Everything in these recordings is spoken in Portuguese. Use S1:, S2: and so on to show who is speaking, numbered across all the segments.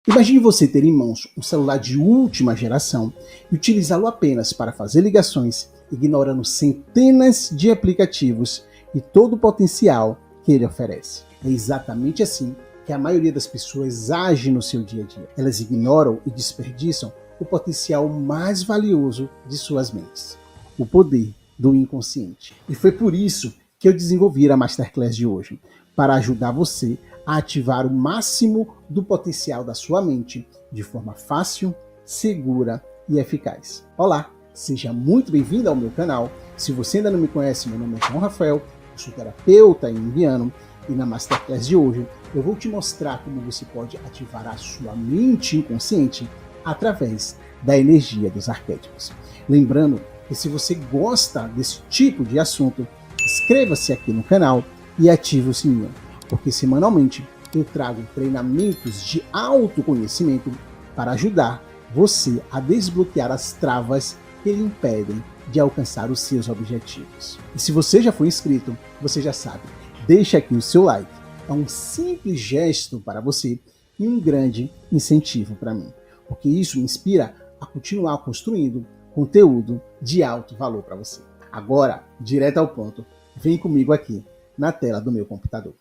S1: Imagine você ter em mãos um celular de última geração e utilizá-lo apenas para fazer ligações, ignorando centenas de aplicativos e todo o potencial que ele oferece. É exatamente assim que a maioria das pessoas age no seu dia a dia. Elas ignoram e desperdiçam o potencial mais valioso de suas mentes, o poder do inconsciente. E foi por isso que eu desenvolvi a Masterclass de hoje, para ajudar você a ativar o máximo do potencial da sua mente de forma fácil, segura e eficaz. Olá, seja muito bem-vindo ao meu canal. Se você ainda não me conhece, meu nome é João Rafael, eu sou terapeuta indiano e na Masterclass de hoje eu vou te mostrar como você pode ativar a sua mente inconsciente através da energia dos arquétipos. Lembrando que se você gosta desse tipo de assunto, inscreva-se aqui no canal e ative o sininho, porque semanalmente eu trago treinamentos de autoconhecimento para ajudar você a desbloquear as travas que lhe impedem de alcançar os seus objetivos. E se você já foi inscrito, você já sabe, deixa aqui o seu like. É um simples gesto para você e um grande incentivo para mim, porque isso me inspira a continuar construindo conteúdo de alto valor para você. Agora, direto ao ponto, vem comigo aqui na tela do meu computador.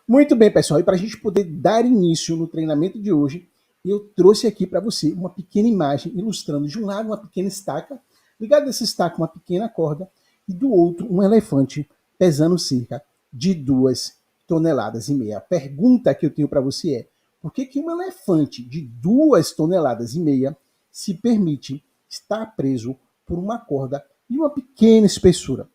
S1: Muito bem, pessoal, e para a gente poder dar início no treinamento de hoje, eu trouxe aqui para você uma pequena imagem ilustrando de um lado uma pequena estaca, ligada nessa estaca uma pequena corda, e do outro um elefante pesando cerca de 2,5 toneladas. A pergunta que eu tenho para você é: por que um elefante de 2,5 toneladas se permite estar preso por uma corda de uma pequena espessura?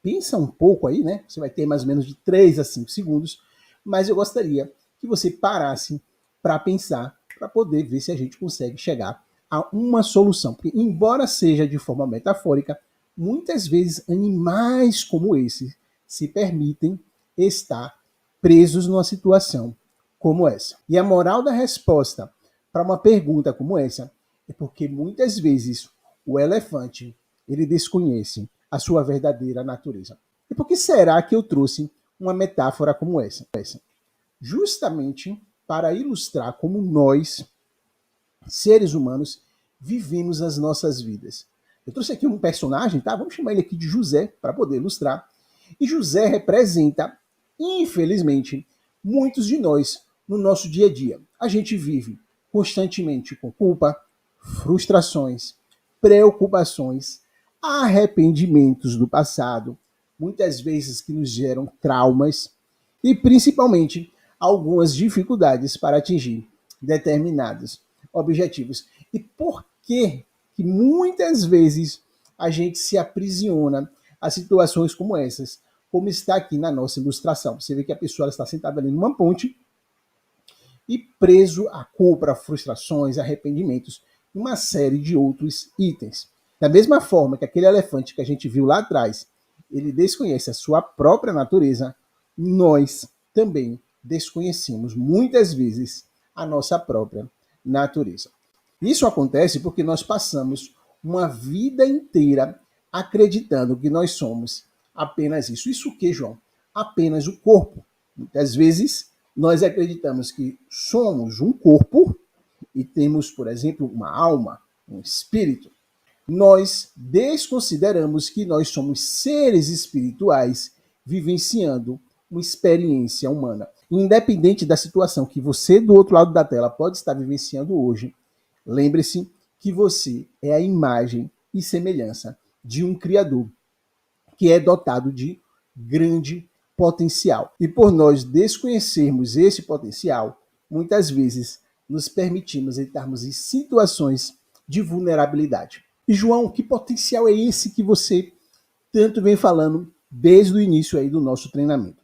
S1: Pensa um pouco aí, né? Você vai ter mais ou menos de 3 a 5 segundos, mas eu gostaria que você parasse para pensar, para poder ver se a gente consegue chegar a uma solução. Porque, embora seja de forma metafórica, muitas vezes animais como esse se permitem estar presos numa situação como essa. E a moral da resposta para uma pergunta como essa é porque muitas vezes o elefante ele desconhece a sua verdadeira natureza. E por que será que eu trouxe uma metáfora como essa? Justamente para ilustrar como nós, seres humanos, vivemos as nossas vidas. Eu trouxe aqui um personagem, tá? Vamos chamar ele aqui de José, para poder ilustrar. E José representa, infelizmente, muitos de nós no nosso dia a dia. A gente vive constantemente com culpa, frustrações, preocupações, arrependimentos do passado, muitas vezes que nos geram traumas e principalmente algumas dificuldades para atingir determinados objetivos. E por que muitas vezes a gente se aprisiona a situações como essas, como está aqui na nossa ilustração? Você vê que a pessoa está sentada ali numa ponte e preso a culpa, frustrações, arrependimentos, uma série de outros itens. Da mesma forma que aquele elefante que a gente viu lá atrás, ele desconhece a sua própria natureza, nós também desconhecemos muitas vezes a nossa própria natureza. Isso acontece porque nós passamos uma vida inteira acreditando que nós somos apenas isso. Isso o que, João? Apenas o corpo. Muitas vezes nós acreditamos que somos um corpo e temos, por exemplo, uma alma, um espírito. Nós desconsideramos que nós somos seres espirituais vivenciando uma experiência humana. Independente da situação que você do outro lado da tela pode estar vivenciando hoje, lembre-se que você é a imagem e semelhança de um Criador que é dotado de grande potencial. E por nós desconhecermos esse potencial, muitas vezes nos permitimos entrarmos em situações de vulnerabilidade. E João, que potencial é esse que você tanto vem falando desde o início aí do nosso treinamento?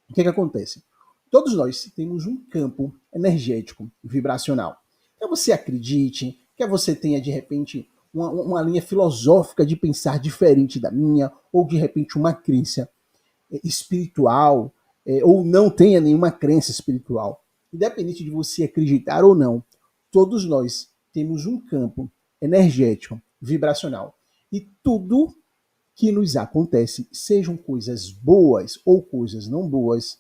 S1: O que acontece? Todos nós temos um campo energético vibracional. Quer você acredite, quer você tenha de repente uma linha filosófica de pensar diferente da minha, ou de repente uma crença espiritual, ou não tenha nenhuma crença espiritual. Independente de você acreditar ou não, todos nós temos um campo energético, vibracional. E tudo que nos acontece, sejam coisas boas ou coisas não boas,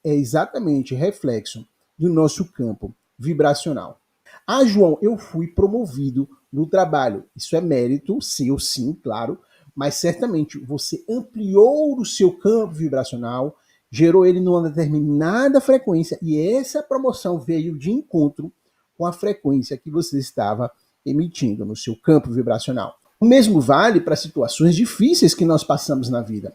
S1: é exatamente reflexo do nosso campo vibracional. Ah, João, eu fui promovido no trabalho. Isso é mérito seu, sim, claro, mas certamente você ampliou o seu campo vibracional, gerou ele numa determinada frequência e essa promoção veio de encontro com a frequência que você estava emitindo no seu campo vibracional. O mesmo vale para situações difíceis que nós passamos na vida.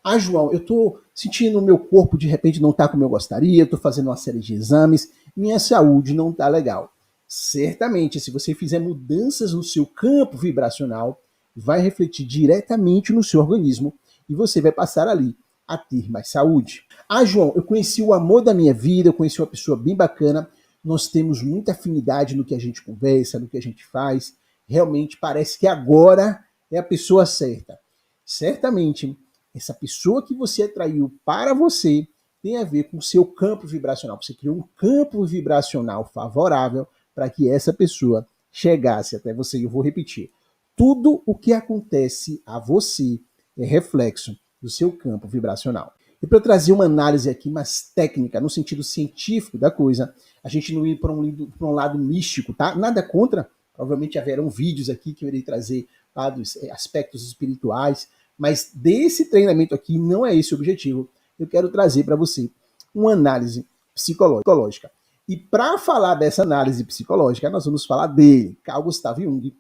S1: Ah, João, eu estou sentindo o meu corpo de repente não está como eu gostaria, estou fazendo uma série de exames, minha saúde não está legal. Certamente, se você fizer mudanças no seu campo vibracional, vai refletir diretamente no seu organismo e você vai passar ali a ter mais saúde. Ah, João, eu conheci o amor da minha vida, eu conheci uma pessoa bem bacana, nós temos muita afinidade no que a gente conversa, no que a gente faz. Realmente parece que agora é a pessoa certa. Certamente, essa pessoa que você atraiu para você tem a ver com o seu campo vibracional. Você criou um campo vibracional favorável para que essa pessoa chegasse até você. Eu vou repetir. Tudo o que acontece a você é reflexo do seu campo vibracional. E para eu trazer uma análise aqui mais técnica, no sentido científico da coisa, a gente não ir para um lado místico, tá? Nada contra, provavelmente haverão vídeos aqui que eu irei trazer lá dos aspectos espirituais, mas desse treinamento aqui não é esse o objetivo. Eu quero trazer para você uma análise psicológica. E para falar dessa análise psicológica, nós vamos falar dele, Carl Gustav Jung,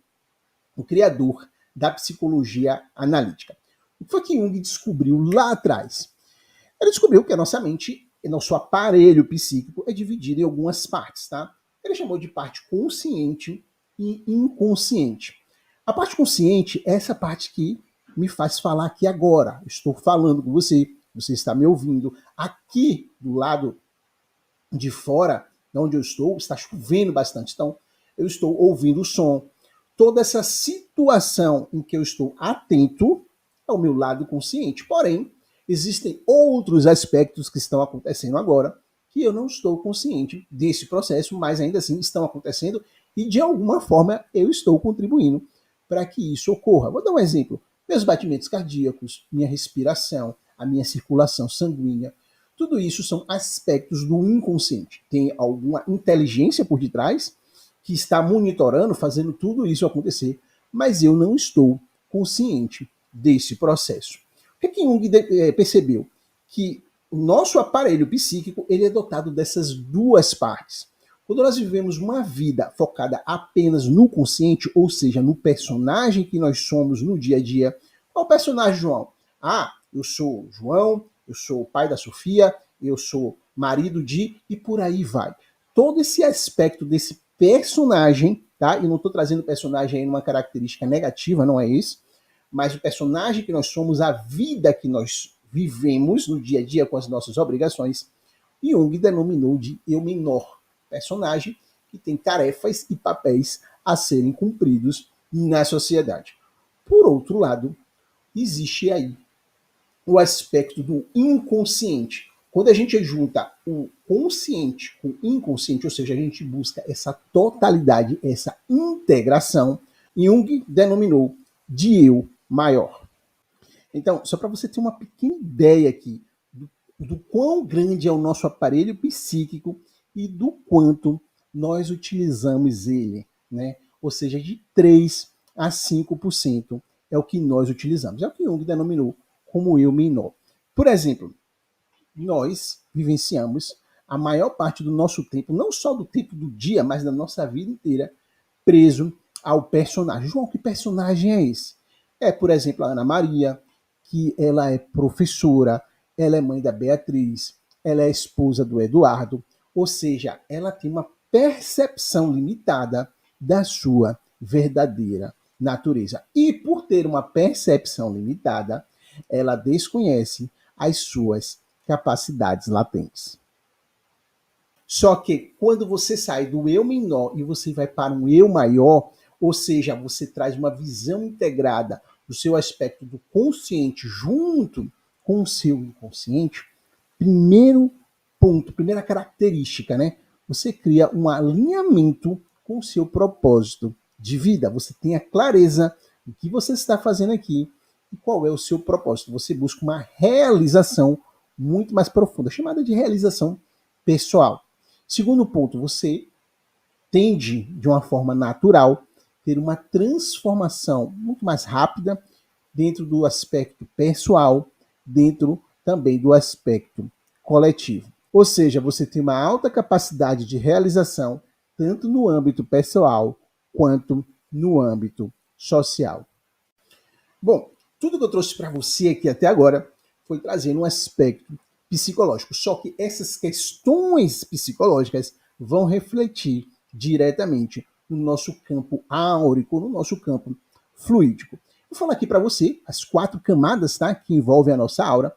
S1: o criador da psicologia analítica. O que foi que Jung descobriu lá atrás? Ele descobriu que a nossa mente, nosso aparelho psíquico, é dividido em algumas partes, tá? Ele chamou de parte consciente e inconsciente. A parte consciente é essa parte que me faz falar aqui agora. Estou falando com você, você está me ouvindo. Aqui do lado de fora, de onde eu estou, está chovendo bastante. Então, eu estou ouvindo o som. Toda essa situação em que eu estou atento é o meu lado consciente. Porém, existem outros aspectos que estão acontecendo agora que eu não estou consciente desse processo, mas ainda assim estão acontecendo e de alguma forma eu estou contribuindo para que isso ocorra. Vou dar um exemplo. Meus batimentos cardíacos, minha respiração, a minha circulação sanguínea, tudo isso são aspectos do inconsciente. Tem alguma inteligência por detrás que está monitorando, fazendo tudo isso acontecer, mas eu não estou consciente desse processo. O que Jung percebeu? Que o nosso aparelho psíquico ele é dotado dessas duas partes. Quando nós vivemos uma vida focada apenas no consciente, ou seja, no personagem que nós somos no dia a dia, qual o personagem, João? Ah, eu sou João, eu sou o pai da Sofia, eu sou marido de, e por aí vai. Todo esse aspecto desse personagem, tá? E não estou trazendo personagem aí numa característica negativa, não é isso, mas o personagem que nós somos, a vida que nós vivemos no dia a dia com as nossas obrigações, Jung denominou de eu menor, personagem que tem tarefas e papéis a serem cumpridos na sociedade. Por outro lado, existe aí o aspecto do inconsciente. Quando a gente junta o consciente com o inconsciente, ou seja, a gente busca essa totalidade, essa integração, Jung denominou de eu maior. Então, só para você ter uma pequena ideia aqui do quão grande é o nosso aparelho psíquico e do quanto nós utilizamos ele, né? Ou seja, de 3 a 5% é o que nós utilizamos. É o que Jung denominou como eu menor. Por exemplo, nós vivenciamos a maior parte do nosso tempo, não só do tempo do dia, mas da nossa vida inteira, preso ao personagem. João, que personagem é esse? É, por exemplo, a Ana Maria, que ela é professora, ela é mãe da Beatriz, ela é esposa do Eduardo, ou seja, ela tem uma percepção limitada da sua verdadeira natureza. E por ter uma percepção limitada, ela desconhece as suas capacidades latentes. Só que quando você sai do eu menor e você vai para um eu maior, ou seja, você traz uma visão integrada do seu aspecto do consciente junto com o seu inconsciente, primeiro ponto, primeira característica, né? Você cria um alinhamento com o seu propósito de vida. Você tem a clareza do que você está fazendo aqui e qual é o seu propósito. Você busca uma realização muito mais profunda, chamada de realização pessoal. Segundo ponto, você tende, de uma forma natural, ter uma transformação muito mais rápida dentro do aspecto pessoal, dentro também do aspecto coletivo. Ou seja, você tem uma alta capacidade de realização tanto no âmbito pessoal quanto no âmbito social. Bom, tudo que eu trouxe para você aqui até agora foi trazendo um aspecto psicológico. Só que essas questões psicológicas vão refletir diretamente no nosso campo áurico, no nosso campo fluídico. Vou falar aqui para você as 4 camadas, tá, que envolvem a nossa aura,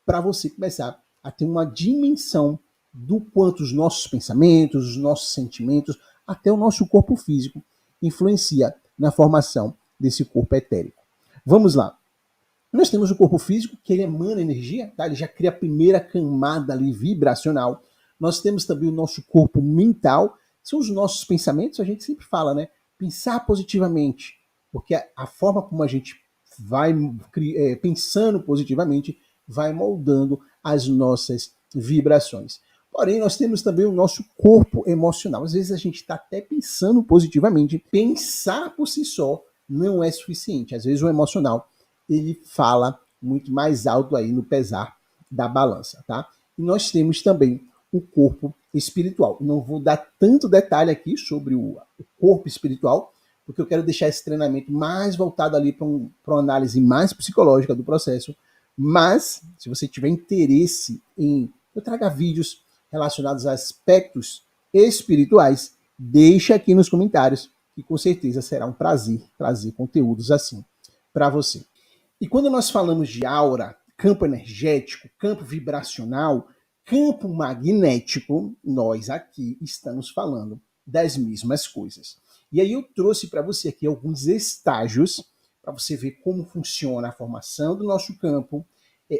S1: para você começar a ter uma dimensão do quanto os nossos pensamentos, os nossos sentimentos, até o nosso corpo físico influencia na formação desse corpo etérico. Vamos lá. Nós temos o corpo físico, que ele emana energia, tá? Ele já cria a primeira camada ali vibracional. Nós temos também o nosso corpo mental, são os nossos pensamentos, a gente sempre fala, né? Pensar positivamente, porque a forma como a gente vai pensando positivamente vai moldando as nossas vibrações. Porém, nós temos também o nosso corpo emocional. Às vezes a gente está até pensando positivamente, pensar por si só não é suficiente. Às vezes o emocional ele fala muito mais alto aí no pesar da balança, tá? E nós temos também o corpo espiritual. Não vou dar tanto detalhe aqui sobre o corpo espiritual, porque eu quero deixar esse treinamento mais voltado ali para uma análise mais psicológica do processo. Mas, se você tiver interesse em eu traga vídeos relacionados a aspectos espirituais, deixa aqui nos comentários, que com certeza será um prazer trazer conteúdos assim para você. E quando nós falamos de aura, campo energético, campo vibracional, campo magnético, nós aqui estamos falando das mesmas coisas. E aí eu trouxe para você aqui alguns estágios para você ver como funciona a formação do nosso campo,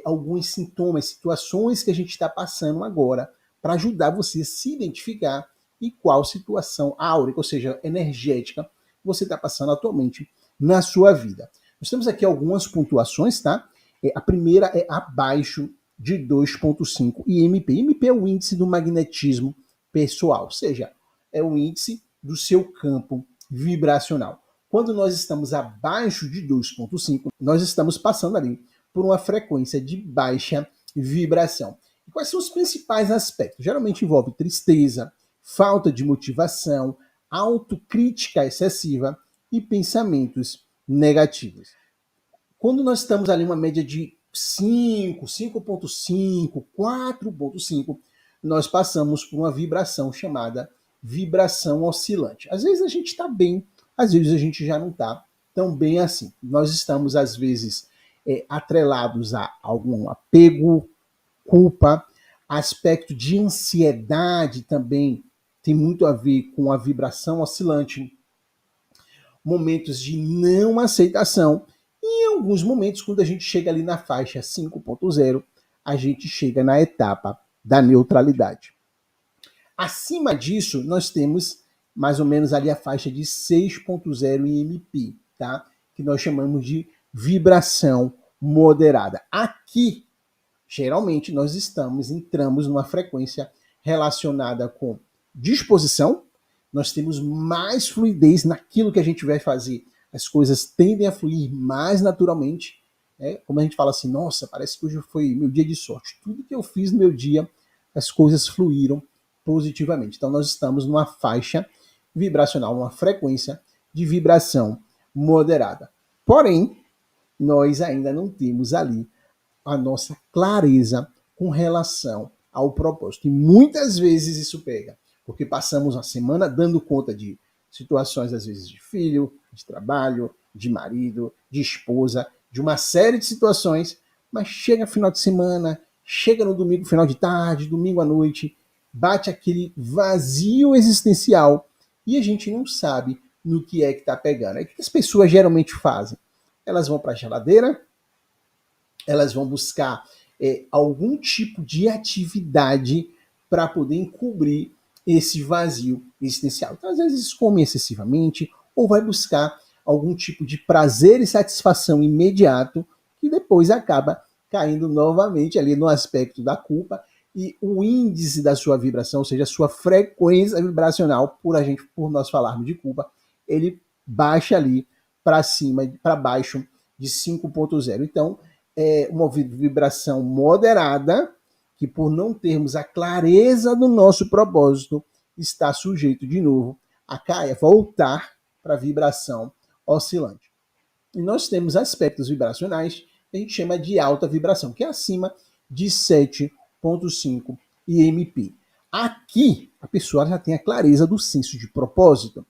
S1: alguns sintomas, situações que a gente está passando agora, para ajudar você a se identificar e qual situação áurica, ou seja, energética, você está passando atualmente na sua vida. Nós temos aqui algumas pontuações, tá? A primeira é abaixo de 2,5 IMP. IMP é o índice do magnetismo pessoal, ou seja, é o índice do seu campo vibracional. Quando nós estamos abaixo de 2,5, nós estamos passando ali por uma frequência de baixa vibração. E quais são os principais aspectos? Geralmente envolve tristeza, falta de motivação, autocrítica excessiva e pensamentos negativos. Quando nós estamos ali uma média de 5, 5,5, 4,5, nós passamos por uma vibração chamada vibração oscilante. Às vezes a gente está bem, às vezes a gente já não está tão bem assim. Nós estamos, às vezes, atrelados a algum apego, culpa, aspecto de ansiedade também tem muito a ver com a vibração oscilante, momentos de não aceitação, e em alguns momentos, quando a gente chega ali na faixa 5,0, a gente chega na etapa da neutralidade. Acima disso, nós temos mais ou menos ali a faixa de 6,0 IMP, tá? Que nós chamamos de vibração moderada. Aqui, geralmente, nós entramos numa frequência relacionada com disposição, nós temos mais fluidez naquilo que a gente vai fazer. As coisas tendem a fluir mais naturalmente. Como a gente fala assim, nossa, parece que hoje foi meu dia de sorte. Tudo que eu fiz no meu dia, as coisas fluíram positivamente. Então nós estamos numa faixa vibracional, uma frequência de vibração moderada. Porém, nós ainda não temos ali a nossa clareza com relação ao propósito. E muitas vezes isso pega, porque passamos uma semana dando conta de situações, às vezes, de filho, de trabalho, de marido, de esposa, de uma série de situações, mas chega final de semana, chega no domingo, final de tarde, domingo à noite, bate aquele vazio existencial e a gente não sabe no que é que está pegando. Aí o que as pessoas geralmente fazem? Elas vão para a geladeira, elas vão buscar algum tipo de atividade para poder encobrir esse vazio existencial. Então, às vezes, come excessivamente ou vai buscar algum tipo de prazer e satisfação imediato que depois acaba caindo novamente ali no aspecto da culpa e o índice da sua vibração, ou seja, a sua frequência vibracional, por nós falarmos de culpa, ele baixa ali para cima, para baixo de 5.0. Então, é uma vibração moderada, que por não termos a clareza do nosso propósito, está sujeito de novo a cair, voltar para a vibração oscilante. E nós temos aspectos vibracionais que a gente chama de alta vibração, que é acima de 7.5 IMP. Aqui, a pessoa já tem a clareza do senso de propósito.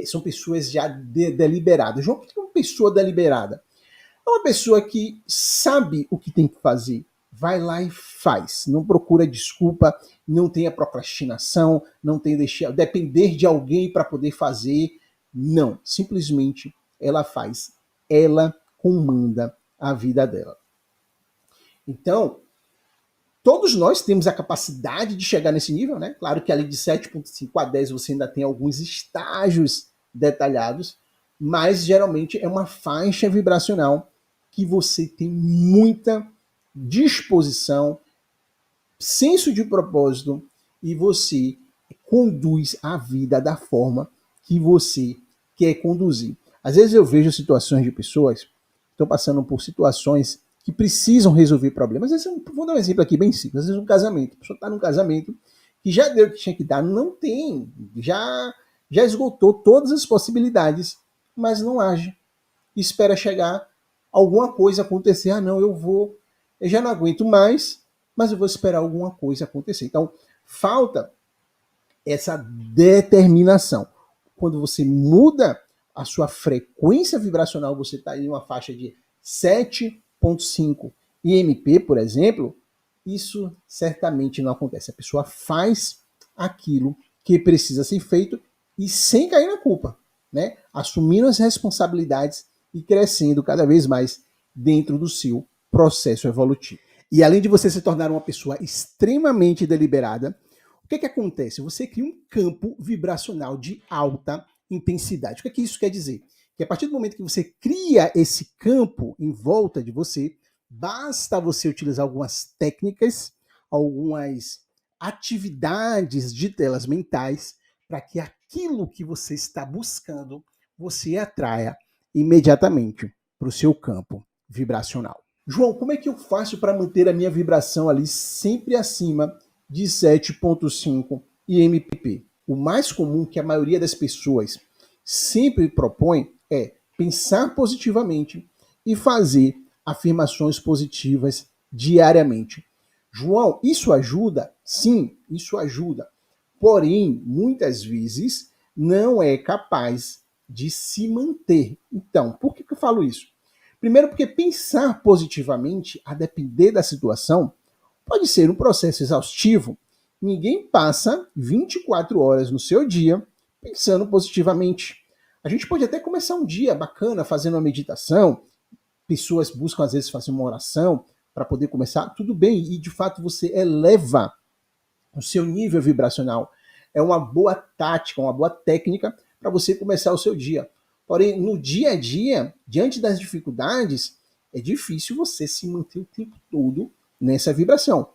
S1: São pessoas já deliberadas. João, o que é uma pessoa deliberada? É uma pessoa que sabe o que tem que fazer, vai lá e faz. Não procura desculpa, não tem a procrastinação, não tem depender de alguém para poder fazer. Não, simplesmente ela faz. Ela comanda a vida dela. Então, todos nós temos a capacidade de chegar nesse nível, né? Claro que ali de 7.5 a 10 você ainda tem alguns estágios detalhados, mas geralmente é uma faixa vibracional que você tem muita disposição, senso de propósito e você conduz a vida da forma que você quer conduzir. Às vezes eu vejo situações de pessoas que estão passando por situações que precisam resolver problemas. Às vezes, vou dar um exemplo aqui bem simples. Às vezes um casamento. A pessoa está num casamento que já deu o que tinha que dar, não tem, já esgotou todas as possibilidades, mas não age. Espera chegar alguma coisa acontecer. Ah, não, eu já não aguento mais, mas eu vou esperar alguma coisa acontecer. Então, falta essa determinação. Quando você muda a sua frequência vibracional, você está em uma faixa de 7.5 IMP, por exemplo, isso certamente não acontece. A pessoa faz aquilo que precisa ser feito e sem cair na culpa, né? Assumindo as responsabilidades e crescendo cada vez mais dentro do seu processo evolutivo. E além de você se tornar uma pessoa extremamente deliberada, o que acontece? Você cria um campo vibracional de alta intensidade. O que isso quer dizer? Que a partir do momento que você cria esse campo em volta de você, basta você utilizar algumas técnicas, algumas atividades de telas mentais, para que aquilo que você está buscando, você atraia imediatamente para o seu campo vibracional. João, como é que eu faço para manter a minha vibração ali sempre acima de 7.5 IMPP? O mais comum que a maioria das pessoas sempre propõe é pensar positivamente e fazer afirmações positivas diariamente. João, isso ajuda? Sim, isso ajuda. Porém, muitas vezes não é capaz de se manter. Então, por que eu falo isso? Primeiro, porque pensar positivamente, a depender da situação, pode ser um processo exaustivo. Ninguém passa 24 horas no seu dia pensando positivamente. A gente pode até começar um dia bacana fazendo uma meditação. Pessoas buscam às vezes fazer uma oração para poder começar. Tudo bem, e de fato você eleva o seu nível vibracional. É uma boa tática, uma boa técnica para você começar o seu dia. Porém, no dia a dia, diante das dificuldades, é difícil você se manter o tempo todo nessa vibração.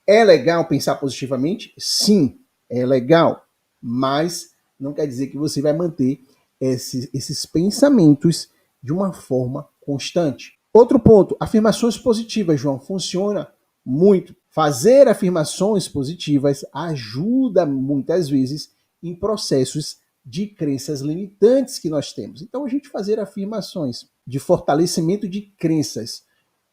S1: É legal pensar positivamente? Sim, é legal. Mas não quer dizer que você vai manter esses pensamentos de uma forma constante. Outro ponto, afirmações positivas, João, funciona muito. Fazer afirmações positivas ajuda muitas vezes em processos de crenças limitantes que nós temos. Então, a gente fazer afirmações de fortalecimento de crenças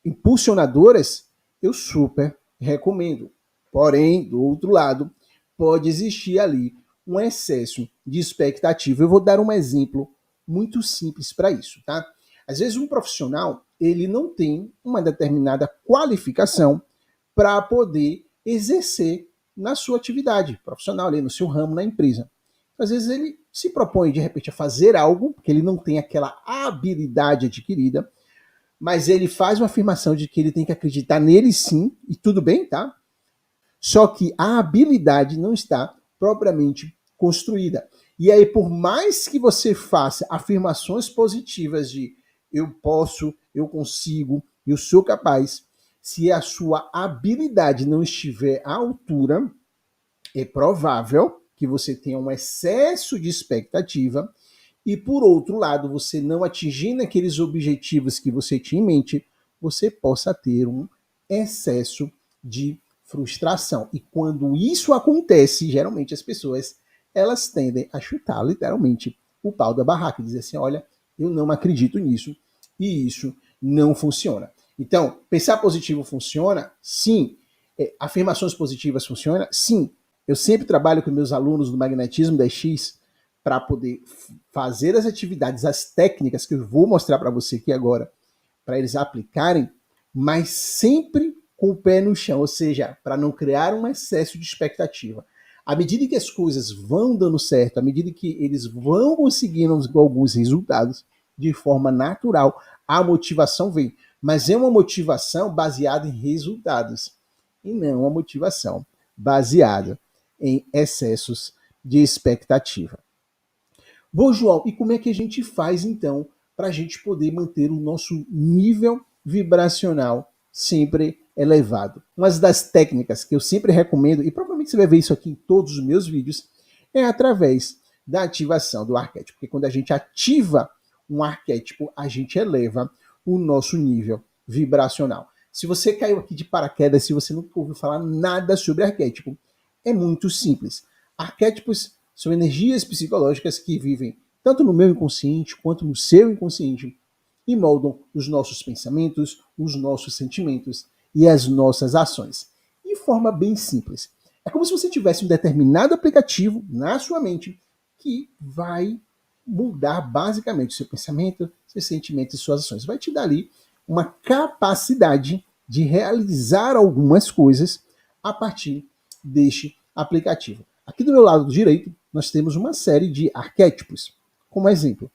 S1: impulsionadoras, eu super recomendo. Porém, do outro lado, pode existir ali um excesso de expectativa. Eu vou dar um exemplo muito simples para isso, tá? Às vezes um profissional, ele não tem uma determinada qualificação para poder exercer na sua atividade profissional, ali no seu ramo, na empresa. Às vezes ele se propõe, de repente, a fazer algo, porque ele não tem aquela habilidade adquirida, mas ele faz uma afirmação de que ele tem que acreditar nele sim, e tudo bem, tá? Só que a habilidade não está propriamente construída. E aí, por mais que você faça afirmações positivas de eu posso, eu consigo, eu sou capaz, Se a sua habilidade não estiver à altura, é provável que você tenha um excesso de expectativa e, por outro lado, você não atingindo aqueles objetivos que você tinha em mente, você possa ter um excesso de frustração. E quando isso acontece, geralmente as pessoas elas tendem a chutar literalmente o pau da barraca e dizer assim, olha, eu não acredito nisso e isso não funciona. Então, pensar positivo funciona? Sim. Afirmações positivas funcionam? Sim. Eu sempre trabalho com meus alunos do Magnetismo 10X para poder fazer as atividades, as técnicas que eu vou mostrar para você aqui agora, para eles aplicarem, mas sempre com o pé no chão, ou seja, para não criar um excesso de expectativa. À medida que as coisas vão dando certo, à medida que eles vão conseguindo alguns resultados de forma natural, a motivação vem. Mas é uma motivação baseada em resultados e não uma motivação baseada em excessos de expectativa. Bom, João, e como é que a gente faz então para a gente poder manter o nosso nível vibracional sempre elevado? Uma das técnicas que eu sempre recomendo, e provavelmente você vai ver isso aqui em todos os meus vídeos, é através da ativação do arquétipo. Porque quando a gente ativa um arquétipo, a gente eleva o nosso nível vibracional. Se você caiu aqui de paraquedas, se você nunca ouviu falar nada sobre arquétipo, é muito simples. Arquétipos são energias psicológicas que vivem tanto no meu inconsciente quanto no seu inconsciente e moldam os nossos pensamentos, os nossos sentimentos e as nossas ações. De forma bem simples. É como se você tivesse um determinado aplicativo na sua mente que vai mudar basicamente o seu pensamento, seus sentimentos e suas ações. Vai te dar ali uma capacidade de realizar algumas coisas a partir deste aplicativo. Aqui do meu lado direito, nós temos uma série de arquétipos. Como exemplo,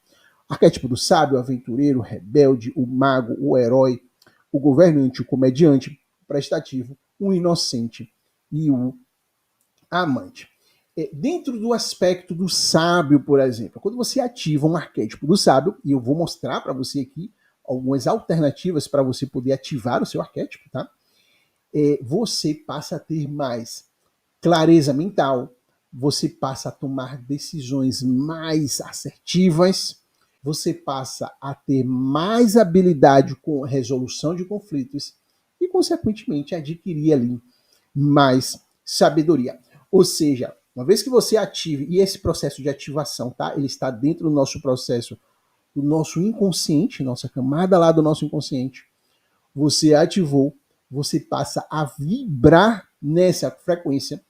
S1: arquétipo do sábio, aventureiro, rebelde, o mago, o herói, o governante, o comediante, o prestativo, o inocente e o amante. Dentro do aspecto do sábio, por exemplo, quando você ativa um arquétipo do sábio, e eu vou mostrar para você aqui algumas alternativas para você poder ativar o seu arquétipo, tá? Você passa a ter mais clareza mental, você passa a tomar decisões mais assertivas, você passa a ter mais habilidade com resolução de conflitos e, consequentemente, adquirir ali mais sabedoria. Ou seja, uma vez que você ative, e esse processo de ativação, tá? Ele está dentro do nosso processo, do nosso inconsciente, nossa camada lá do nosso inconsciente. Você ativou, você passa a vibrar nessa frequência.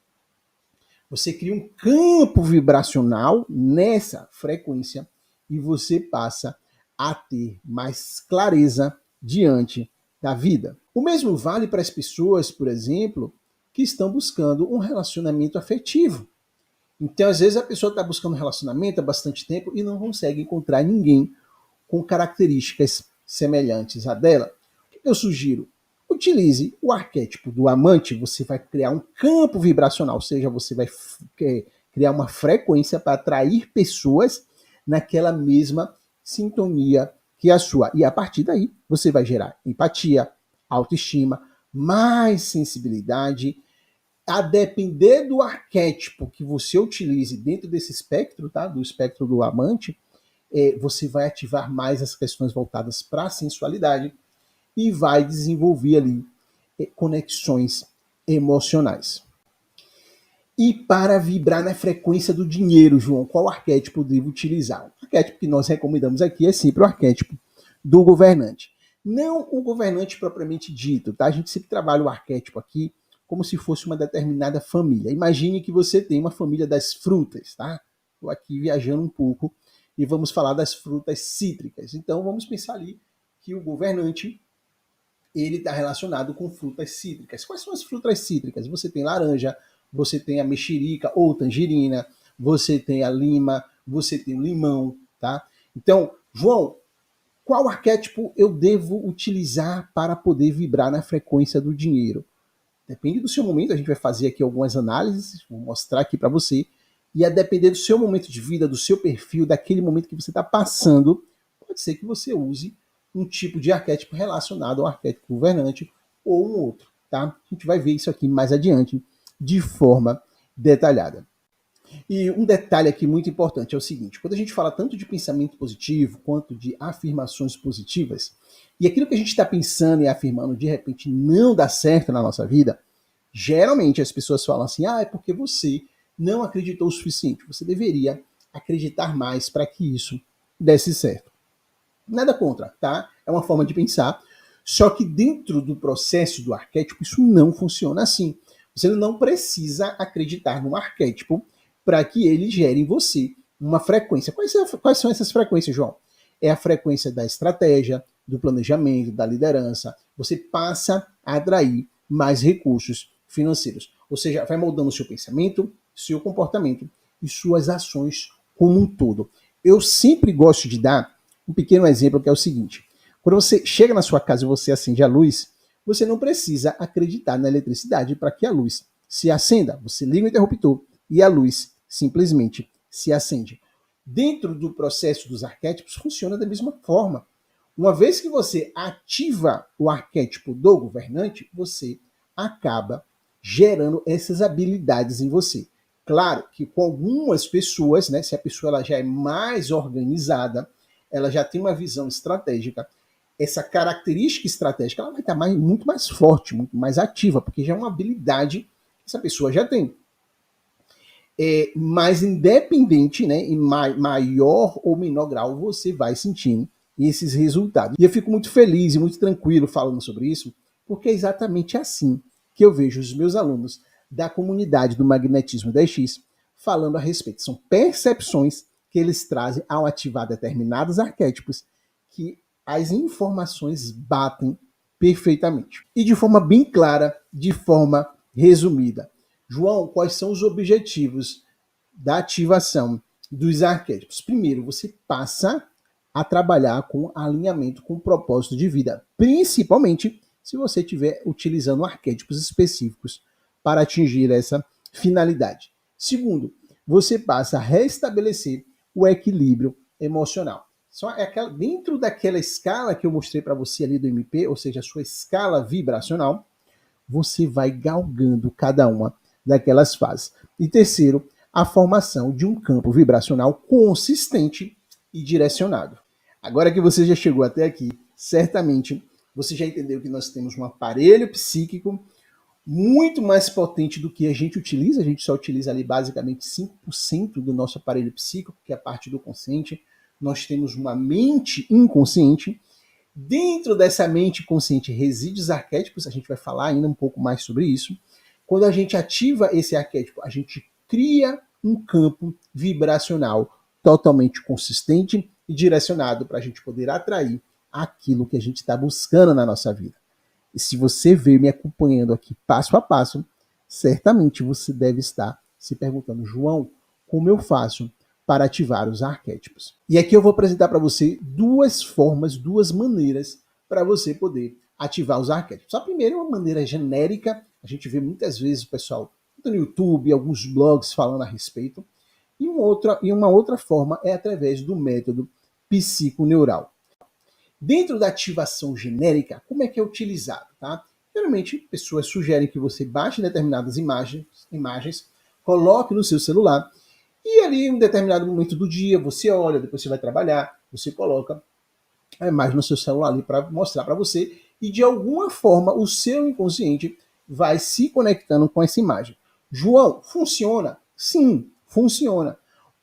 S1: Você cria um campo vibracional nessa frequência e você passa a ter mais clareza diante da vida. O mesmo vale para as pessoas, por exemplo, que estão buscando um relacionamento afetivo. Então, às vezes, a pessoa está buscando um relacionamento há bastante tempo e não consegue encontrar ninguém com características semelhantes à dela. O que eu sugiro? Utilize o arquétipo do amante, você vai criar um campo vibracional, ou seja, você vai criar uma frequência para atrair pessoas naquela mesma sintonia que a sua. E a partir daí, você vai gerar empatia, autoestima, mais sensibilidade. A depender do arquétipo que você utilize dentro desse espectro, tá? Do espectro do amante, você vai ativar mais as questões voltadas para a sensualidade e vai desenvolver ali conexões emocionais. E para vibrar na frequência do dinheiro, João, qual arquétipo eu devo utilizar? O arquétipo que nós recomendamos aqui é sempre o arquétipo do governante. Não o governante propriamente dito, tá? A gente sempre trabalha o arquétipo aqui como se fosse uma determinada família. Imagine que você tem uma família das frutas, tá? Estou aqui viajando um pouco e vamos falar das frutas cítricas. Então vamos pensar ali que o governante ele está relacionado com frutas cítricas. Quais são as frutas cítricas? Você tem laranja, você tem a mexerica ou tangerina, você tem a lima, você tem o limão, tá? Então, João, qual arquétipo eu devo utilizar para poder vibrar na frequência do dinheiro? Depende do seu momento, a gente vai fazer aqui algumas análises, vou mostrar aqui para você, e a depender do seu momento de vida, do seu perfil, daquele momento que você está passando, pode ser que você use um tipo de arquétipo relacionado ao arquétipo governante ou um outro, tá? A gente vai ver isso aqui mais adiante de forma detalhada. E um detalhe aqui muito importante é o seguinte: quando a gente fala tanto de pensamento positivo quanto de afirmações positivas, e aquilo que a gente está pensando e afirmando de repente não dá certo na nossa vida, geralmente as pessoas falam assim: ah, é porque você não acreditou o suficiente, você deveria acreditar mais para que isso desse certo. Nada contra, tá? É uma forma de pensar. Só que dentro do processo do arquétipo, isso não funciona assim. Você não precisa acreditar no arquétipo para que ele gere em você uma frequência. Quais são essas frequências, João? É a frequência da estratégia, do planejamento, da liderança. Você passa a atrair mais recursos financeiros. Ou seja, vai moldando o seu pensamento, seu comportamento e suas ações como um todo. Eu sempre gosto de dar um pequeno exemplo que é o seguinte: quando você chega na sua casa e você acende a luz, você não precisa acreditar na eletricidade para que a luz se acenda. Você liga o interruptor e a luz simplesmente se acende. Dentro do processo dos arquétipos, funciona da mesma forma. Uma vez que você ativa o arquétipo do governante, você acaba gerando essas habilidades em você. Claro que com algumas pessoas, né, se a pessoa ela já é mais organizada, ela já tem uma visão estratégica, essa característica estratégica ela vai estar muito mais forte, muito mais ativa, porque já é uma habilidade que essa pessoa já tem. Mais independente, né, em maior ou menor grau, você vai sentindo esses resultados. E eu fico muito feliz e muito tranquilo falando sobre isso, porque é exatamente assim que eu vejo os meus alunos da comunidade do Magnetismo 10X falando a respeito. São percepções que eles trazem ao ativar determinados arquétipos que as informações batem perfeitamente. E de forma bem clara, de forma resumida. João, quais são os objetivos da ativação dos arquétipos? Primeiro, você passa a trabalhar com alinhamento com o propósito de vida, principalmente se você estiver utilizando arquétipos específicos para atingir essa finalidade. Segundo, você passa a restabelecer o equilíbrio emocional. Só é dentro daquela escala que eu mostrei para você ali do MP, ou seja, a sua escala vibracional, você vai galgando cada uma daquelas fases. E terceiro, a formação de um campo vibracional consistente e direcionado. Agora que você já chegou até aqui, certamente você já entendeu que nós temos um aparelho psíquico muito mais potente do que a gente utiliza. A gente só utiliza ali basicamente 5% do nosso aparelho psíquico, que é a parte do consciente. Nós temos uma mente inconsciente. Dentro dessa mente consciente reside os arquétipos, a gente vai falar ainda um pouco mais sobre isso. Quando a gente ativa esse arquétipo, a gente cria um campo vibracional totalmente consistente e direcionado para a gente poder atrair aquilo que a gente está buscando na nossa vida. E se você veio me acompanhando aqui passo a passo, certamente você deve estar se perguntando: João, como eu faço para ativar os arquétipos? E aqui eu vou apresentar para você duas formas, duas maneiras para você poder ativar os arquétipos. A primeira é uma maneira genérica, a gente vê muitas vezes o pessoal no YouTube, alguns blogs falando a respeito, e uma outra forma é através do método psiconeural. Dentro da ativação genérica, como é que é utilizado? Tá? Geralmente, pessoas sugerem que você baixe determinadas imagens, coloque no seu celular, e ali em um determinado momento do dia, você olha, depois você vai trabalhar, você coloca a imagem no seu celular ali para mostrar para você, e de alguma forma o seu inconsciente vai se conectando com essa imagem. João, funciona? Sim, funciona.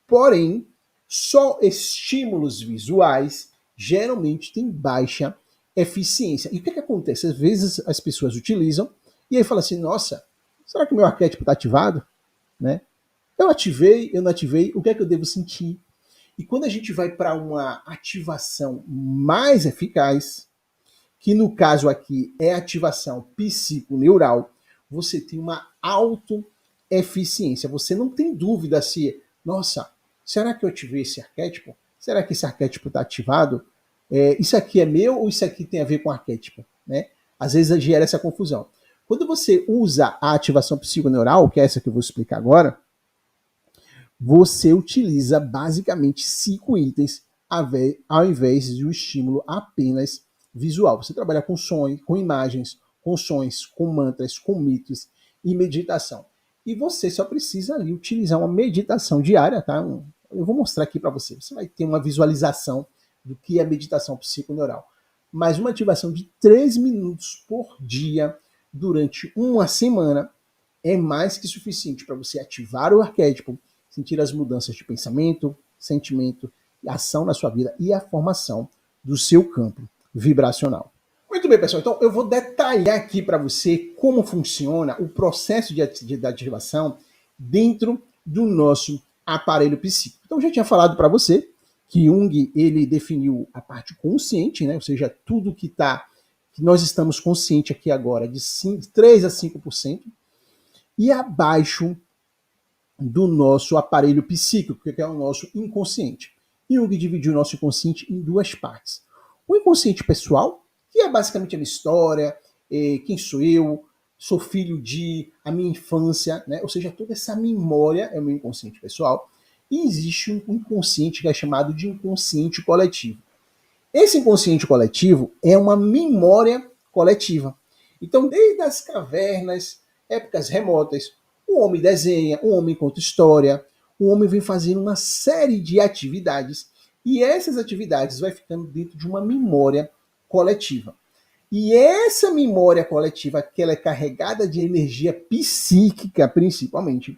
S1: Porém, só estímulos visuais geralmente têm baixa eficiência. E o que, que acontece? Às vezes as pessoas utilizam e aí fala assim: nossa, será que o meu arquétipo está ativado? Né? Eu ativei, eu não ativei, o que é que eu devo sentir? E quando a gente vai para uma ativação mais eficaz, que no caso aqui é ativação psiconeural, você tem uma autoeficiência. Você não tem dúvida se, nossa, será que eu ativei esse arquétipo? Será que esse arquétipo está ativado? Isso aqui é meu ou isso aqui tem a ver com arquétipo? Né? Às vezes gera essa confusão. Quando você usa a ativação psiconeural, que é essa que eu vou explicar agora, você utiliza basicamente 5 itens ao invés de um estímulo apenas visual. Você trabalha com sonhos, com imagens, com sonhos, com mantras, com mitos e meditação. E você só precisa ali utilizar uma meditação diária, tá? Eu vou mostrar aqui para você. Você vai ter uma visualização do que é meditação psiconeural. Mas uma ativação de 3 minutos por dia durante uma semana é mais que suficiente para você ativar o arquétipo, sentir as mudanças de pensamento, sentimento e ação na sua vida e a formação do seu campo vibracional. Muito bem, pessoal. Então, eu vou detalhar aqui para você como funciona o processo de ativação dentro do nosso aparelho psíquico. Então, eu já tinha falado para você que Jung ele definiu a parte consciente, né? Ou seja, tudo que nós estamos conscientes aqui agora, de 3 a 5%, e abaixo do nosso aparelho psíquico, que é o nosso inconsciente. Jung dividiu o nosso inconsciente em 2 partes. O inconsciente pessoal, que é basicamente a minha história, quem sou filho de, a minha infância, né? Ou seja, toda essa memória é o meu inconsciente pessoal. E existe um inconsciente que é chamado de inconsciente coletivo. Esse inconsciente coletivo é uma memória coletiva. Então, desde as cavernas, épocas remotas, o homem desenha, o homem conta história, o homem vem fazendo uma série de atividades e essas atividades vai ficando dentro de uma memória coletiva. E essa memória coletiva, que ela é carregada de energia psíquica, principalmente,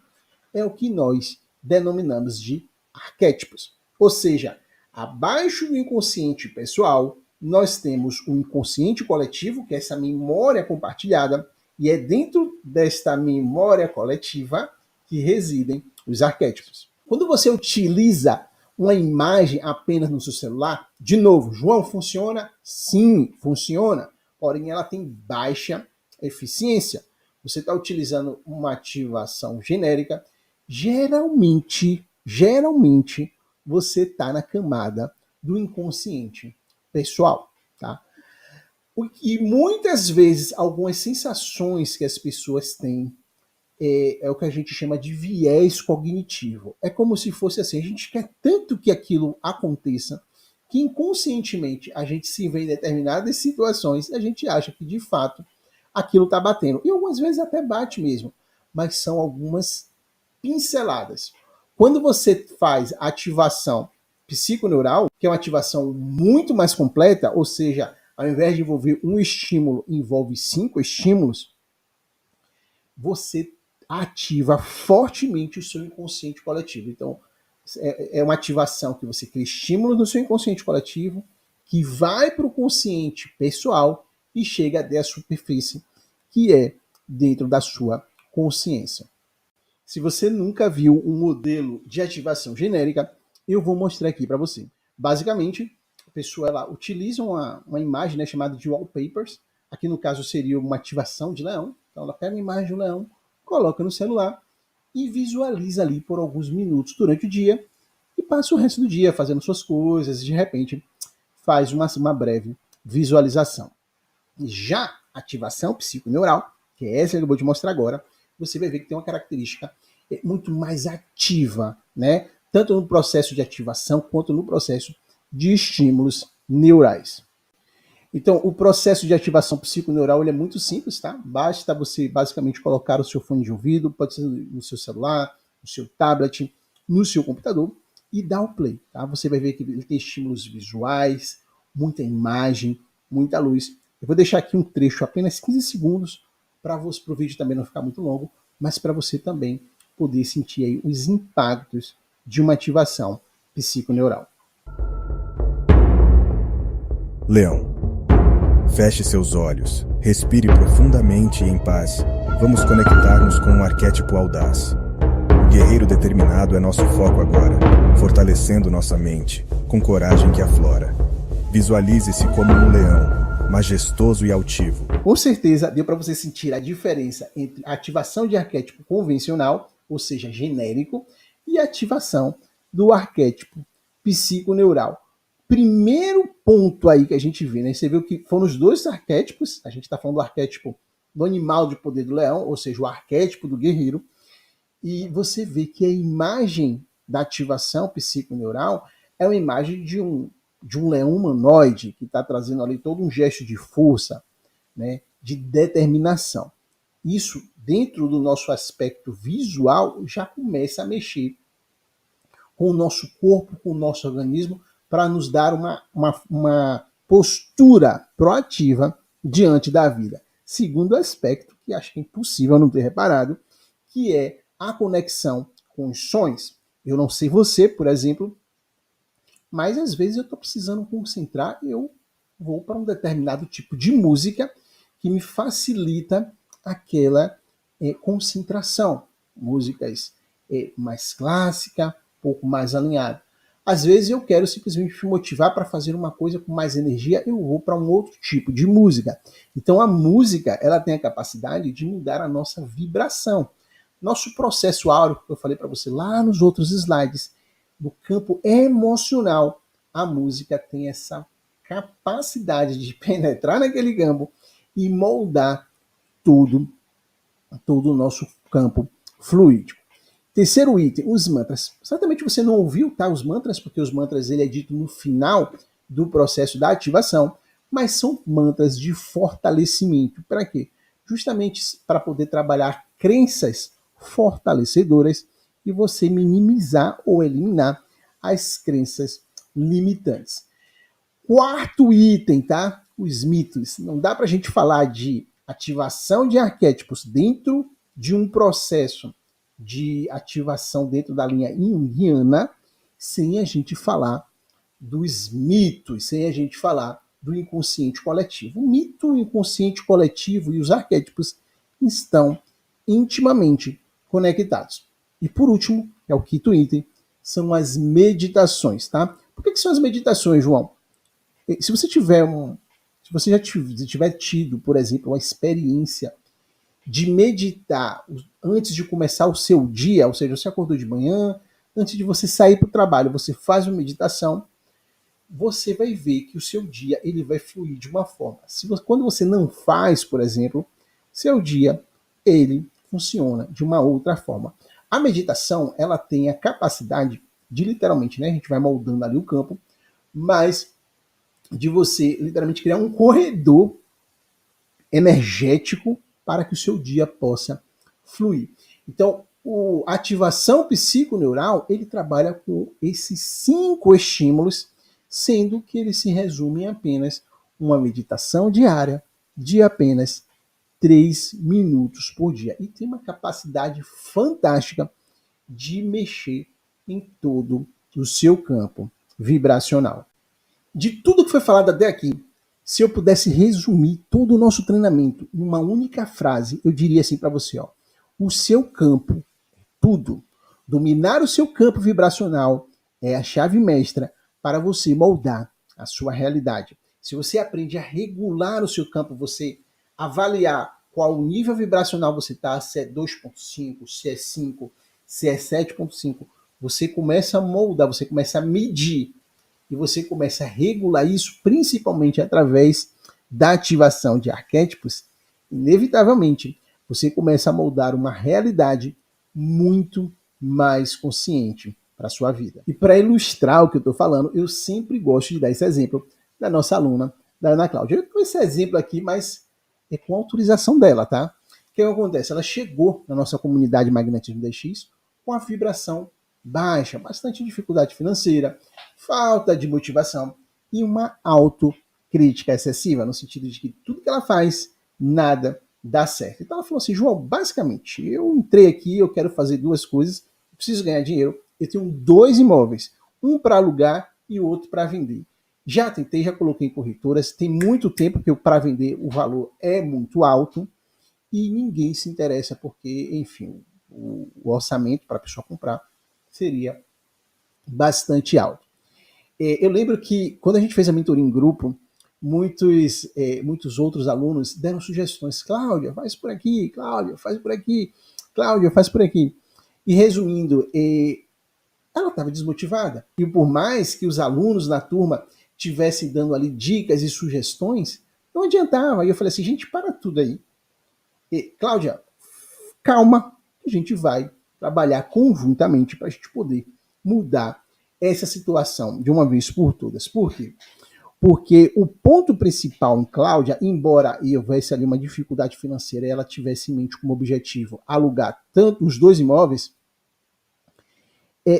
S1: é o que nós denominamos de arquétipos. Ou seja, abaixo do inconsciente pessoal, nós temos o inconsciente coletivo, que é essa memória compartilhada, e é dentro desta memória coletiva que residem os arquétipos. Quando você utiliza uma imagem apenas no seu celular, de novo, João, funciona? Sim, funciona. Porém, ela tem baixa eficiência. Você está utilizando uma ativação genérica. Geralmente, você está na camada do inconsciente pessoal, tá? E muitas vezes, algumas sensações que as pessoas têm é o que a gente chama de viés cognitivo. É como se fosse assim, a gente quer tanto que aquilo aconteça, que inconscientemente a gente se vê em determinadas situações e a gente acha que, de fato, aquilo está batendo. E algumas vezes até bate mesmo, mas são algumas pinceladas. Quando você faz ativação psiconeural, que é uma ativação muito mais completa, ou seja, ao invés de envolver um estímulo, envolve 5 estímulos, você ativa fortemente o seu inconsciente coletivo. Então, é uma ativação que você cria estímulos no seu inconsciente coletivo, que vai para o consciente pessoal e chega até a superfície, que é dentro da sua consciência. Se você nunca viu um modelo de ativação genérica, eu vou mostrar aqui para você. Basicamente, a pessoa ela utiliza uma imagem, né, chamada de wallpapers. Aqui no caso seria uma ativação de leão. Então ela pega a imagem do leão, coloca no celular e visualiza ali por alguns minutos durante o dia e passa o resto do dia fazendo suas coisas e de repente faz uma breve visualização. Já a ativação psiconeural, que é essa que eu vou te mostrar agora, você vai ver que tem uma característica muito mais ativa, né? Tanto no processo de ativação quanto no processo de estímulos neurais. Então, o processo de ativação psiconeural ele é muito simples, tá? Basta você basicamente colocar o seu fone de ouvido, pode ser no seu celular, no seu tablet, no seu computador e dar o play, tá? Você vai ver que ele tem estímulos visuais, muita imagem, muita luz. Eu vou deixar aqui um trecho, apenas 15 segundos, para o vídeo também não ficar muito longo, mas para você também poder sentir aí os impactos de uma ativação psiconeural.
S2: Leão. Feche seus olhos, respire profundamente e em paz. Vamos conectar-nos com um arquétipo audaz. O guerreiro determinado é nosso foco agora, fortalecendo nossa mente, com coragem que aflora. Visualize-se como um leão, majestoso e altivo.
S1: Com certeza deu para você sentir a diferença entre a ativação de arquétipo convencional, ou seja, genérico, e a ativação do arquétipo psiconeural. Primeiro ponto aí que a gente vê, né? Você viu que foram os 2 arquétipos, a gente está falando do arquétipo do animal de poder do leão, ou seja, o arquétipo do guerreiro, e você vê que a imagem da ativação psiconeural é uma imagem de um leão humanoide que está trazendo ali todo um gesto de força, né? de determinação. Isso, dentro do nosso aspecto visual, já começa a mexer com o nosso corpo, com o nosso organismo, para nos dar uma postura proativa diante da vida. Segundo aspecto, que acho que é impossível não ter reparado, que é a conexão com os sonhos. Eu não sei você, por exemplo, mas às vezes eu estou precisando concentrar e eu vou para um determinado tipo de música que me facilita aquela concentração. Músicas mais clássicas, um pouco mais alinhada. Às vezes eu quero simplesmente me motivar para fazer uma coisa com mais energia, eu vou para um outro tipo de música. Então a música, ela tem a capacidade de mudar a nossa vibração. Nosso processo áureo, que eu falei para você lá nos outros slides, do campo emocional, a música tem essa capacidade de penetrar naquele campo e moldar todo o nosso campo fluídico. Terceiro item, os mantras. Certamente você não ouviu, tá, os mantras, porque os mantras ele é dito no final do processo da ativação, mas são mantras de fortalecimento. Para quê? Justamente para poder trabalhar crenças fortalecedoras e você minimizar ou eliminar as crenças limitantes. Quarto item, tá? Os mitos. Não dá para a gente falar de ativação de arquétipos dentro de um processo de ativação dentro da linha junguiana sem a gente falar dos mitos, sem a gente falar do inconsciente coletivo. O mito, o inconsciente coletivo e os arquétipos estão intimamente conectados. E por último, é o quinto item, são as meditações, tá? Por que são as meditações, João? Se você já tiver tido, por exemplo, uma experiência de meditar antes de começar o seu dia, ou seja, você acordou de manhã, antes de você sair para o trabalho, você faz uma meditação, você vai ver que o seu dia ele vai fluir de uma forma. Quando você não faz, por exemplo, seu dia ele funciona de uma outra forma. A meditação ela tem a capacidade de literalmente, né, a gente vai moldando ali o campo, mas de você literalmente criar um corredor energético para que o seu dia possa fluir. Então, a ativação psiconeural, ele trabalha com esses 5 estímulos, sendo que ele se resume em apenas uma meditação diária de apenas 3 minutos por dia. E tem uma capacidade fantástica de mexer em todo o seu campo vibracional. De tudo que foi falado até aqui, se eu pudesse resumir todo o nosso treinamento em uma única frase, eu diria assim para você, ó, o seu campo, tudo, dominar o seu campo vibracional é a chave mestra para você moldar a sua realidade. Se você aprende a regular o seu campo, você avaliar qual nível vibracional você está, se é 2.5, se é 5, se é 7.5, você começa a moldar, você começa a medir e você começa a regular isso, principalmente através da ativação de arquétipos, inevitavelmente você começa a moldar uma realidade muito mais consciente para a sua vida. E para ilustrar o que eu estou falando, eu sempre gosto de dar esse exemplo da nossa aluna, da Ana Cláudia. Eu dou esse exemplo aqui, mas é com autorização dela, tá? O que acontece? Ela chegou na nossa comunidade Magnetismo DX com a vibração baixa, bastante dificuldade financeira, falta de motivação e uma autocrítica excessiva, no sentido de que tudo que ela faz, nada dá certo. Então ela falou assim, João, basicamente, eu entrei aqui, eu quero fazer 2 coisas, preciso ganhar dinheiro, eu tenho 2 imóveis, um para alugar e o outro para vender. Já tentei, já coloquei em corretoras, tem muito tempo que para vender o valor é muito alto e ninguém se interessa porque, enfim, o orçamento para a pessoa comprar seria bastante alto. Eu lembro que quando a gente fez a mentoria em grupo, muitos outros alunos deram sugestões. Cláudia, faz por aqui. Cláudia, faz por aqui. Cláudia, faz por aqui. E resumindo, ela estava desmotivada. E por mais que os alunos na turma estivessem dando ali dicas e sugestões, não adiantava. E eu falei assim, gente, para tudo aí. Cláudia, calma, a gente vai trabalhar conjuntamente para a gente poder mudar essa situação de uma vez por todas. Por quê? Porque o ponto principal em Cláudia, embora houvesse ali uma dificuldade financeira e ela tivesse em mente como objetivo alugar tanto os dois imóveis,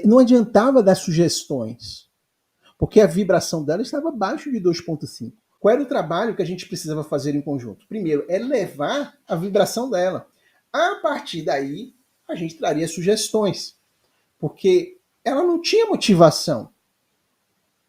S1: não adiantava dar sugestões, porque a vibração dela estava abaixo de 2,5. Qual era o trabalho que a gente precisava fazer em conjunto? Primeiro, elevar a vibração dela. A partir daí, a gente traria sugestões, porque ela não tinha motivação.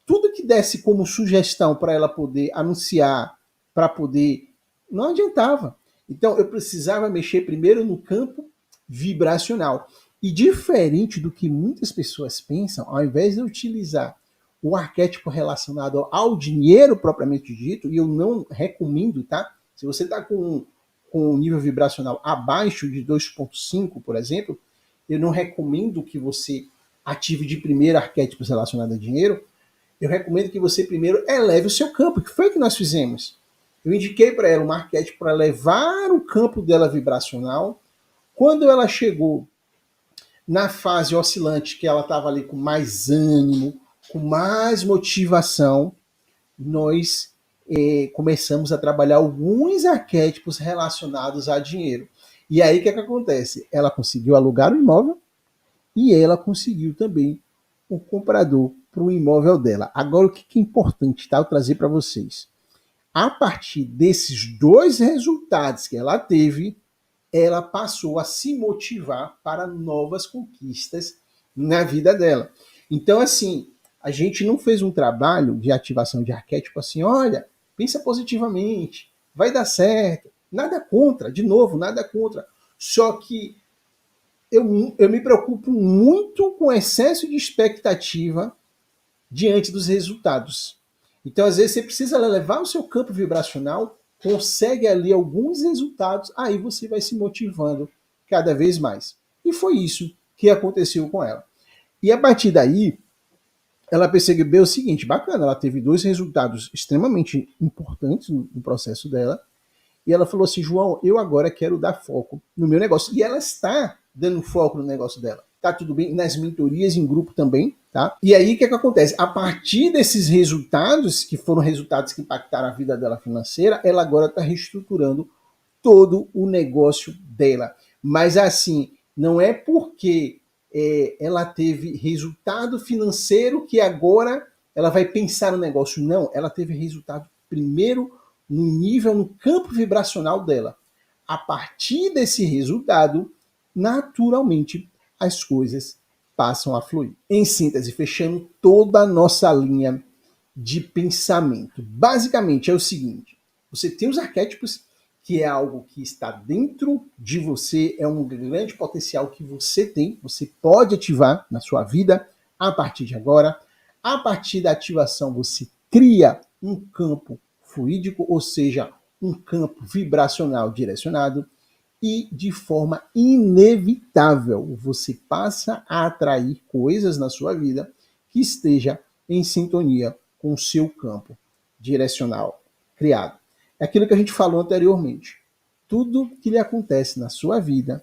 S1: Tudo que desse como sugestão para ela poder anunciar, para poder, não adiantava. Então, eu precisava mexer primeiro no campo vibracional. E diferente do que muitas pessoas pensam, ao invés de utilizar o arquétipo relacionado ao dinheiro propriamente dito, e eu não recomendo, tá? Se você está com um nível vibracional abaixo de 2,5, por exemplo, eu não recomendo que você ative de primeiro arquétipos relacionados a dinheiro. Eu recomendo que você primeiro eleve o seu campo, que foi o que nós fizemos. Eu indiquei para ela um arquétipo para levar o campo dela vibracional. Quando ela chegou na fase oscilante, que ela estava ali com mais ânimo, com mais motivação, nós começamos a trabalhar alguns arquétipos relacionados a dinheiro. E aí o que acontece? Ela conseguiu alugar o imóvel e ela conseguiu também o comprador para o imóvel dela. Agora, o que é importante, tá? Eu trazer para vocês. A partir desses dois resultados que ela teve, ela passou a se motivar para novas conquistas na vida dela. Então, assim, a gente não fez um trabalho de ativação de arquétipo assim, olha, pensa positivamente, vai dar certo. Nada contra, de novo, nada contra. Só que eu me preocupo muito com o excesso de expectativa diante dos resultados. Então, às vezes, você precisa levar o seu campo vibracional, consegue ali alguns resultados, aí você vai se motivando cada vez mais. E foi isso que aconteceu com ela. E a partir daí, ela percebeu o seguinte, bacana, ela teve dois resultados extremamente importantes no processo dela, e ela falou assim, João, eu agora quero dar foco no meu negócio. E ela está dando foco no negócio dela. Tá tudo bem? Nas mentorias em grupo também, tá? E aí, o que acontece? A partir desses resultados, que foram resultados que impactaram a vida dela financeira, ela agora está reestruturando todo o negócio dela. Mas assim, não é porque ela teve resultado financeiro que agora ela vai pensar no negócio. Não, ela teve resultado primeiro no nível, no campo vibracional dela. A partir desse resultado, naturalmente, as coisas passam a fluir. Em síntese, fechando toda a nossa linha de pensamento. Basicamente é o seguinte, você tem os arquétipos, que é algo que está dentro de você, é um grande potencial que você tem, você pode ativar na sua vida a partir de agora. A partir da ativação, você cria um campo fluídico, ou seja, um campo vibracional direcionado, e de forma inevitável você passa a atrair coisas na sua vida que esteja em sintonia com o seu campo direcional criado. É aquilo que a gente falou anteriormente. Tudo que lhe acontece na sua vida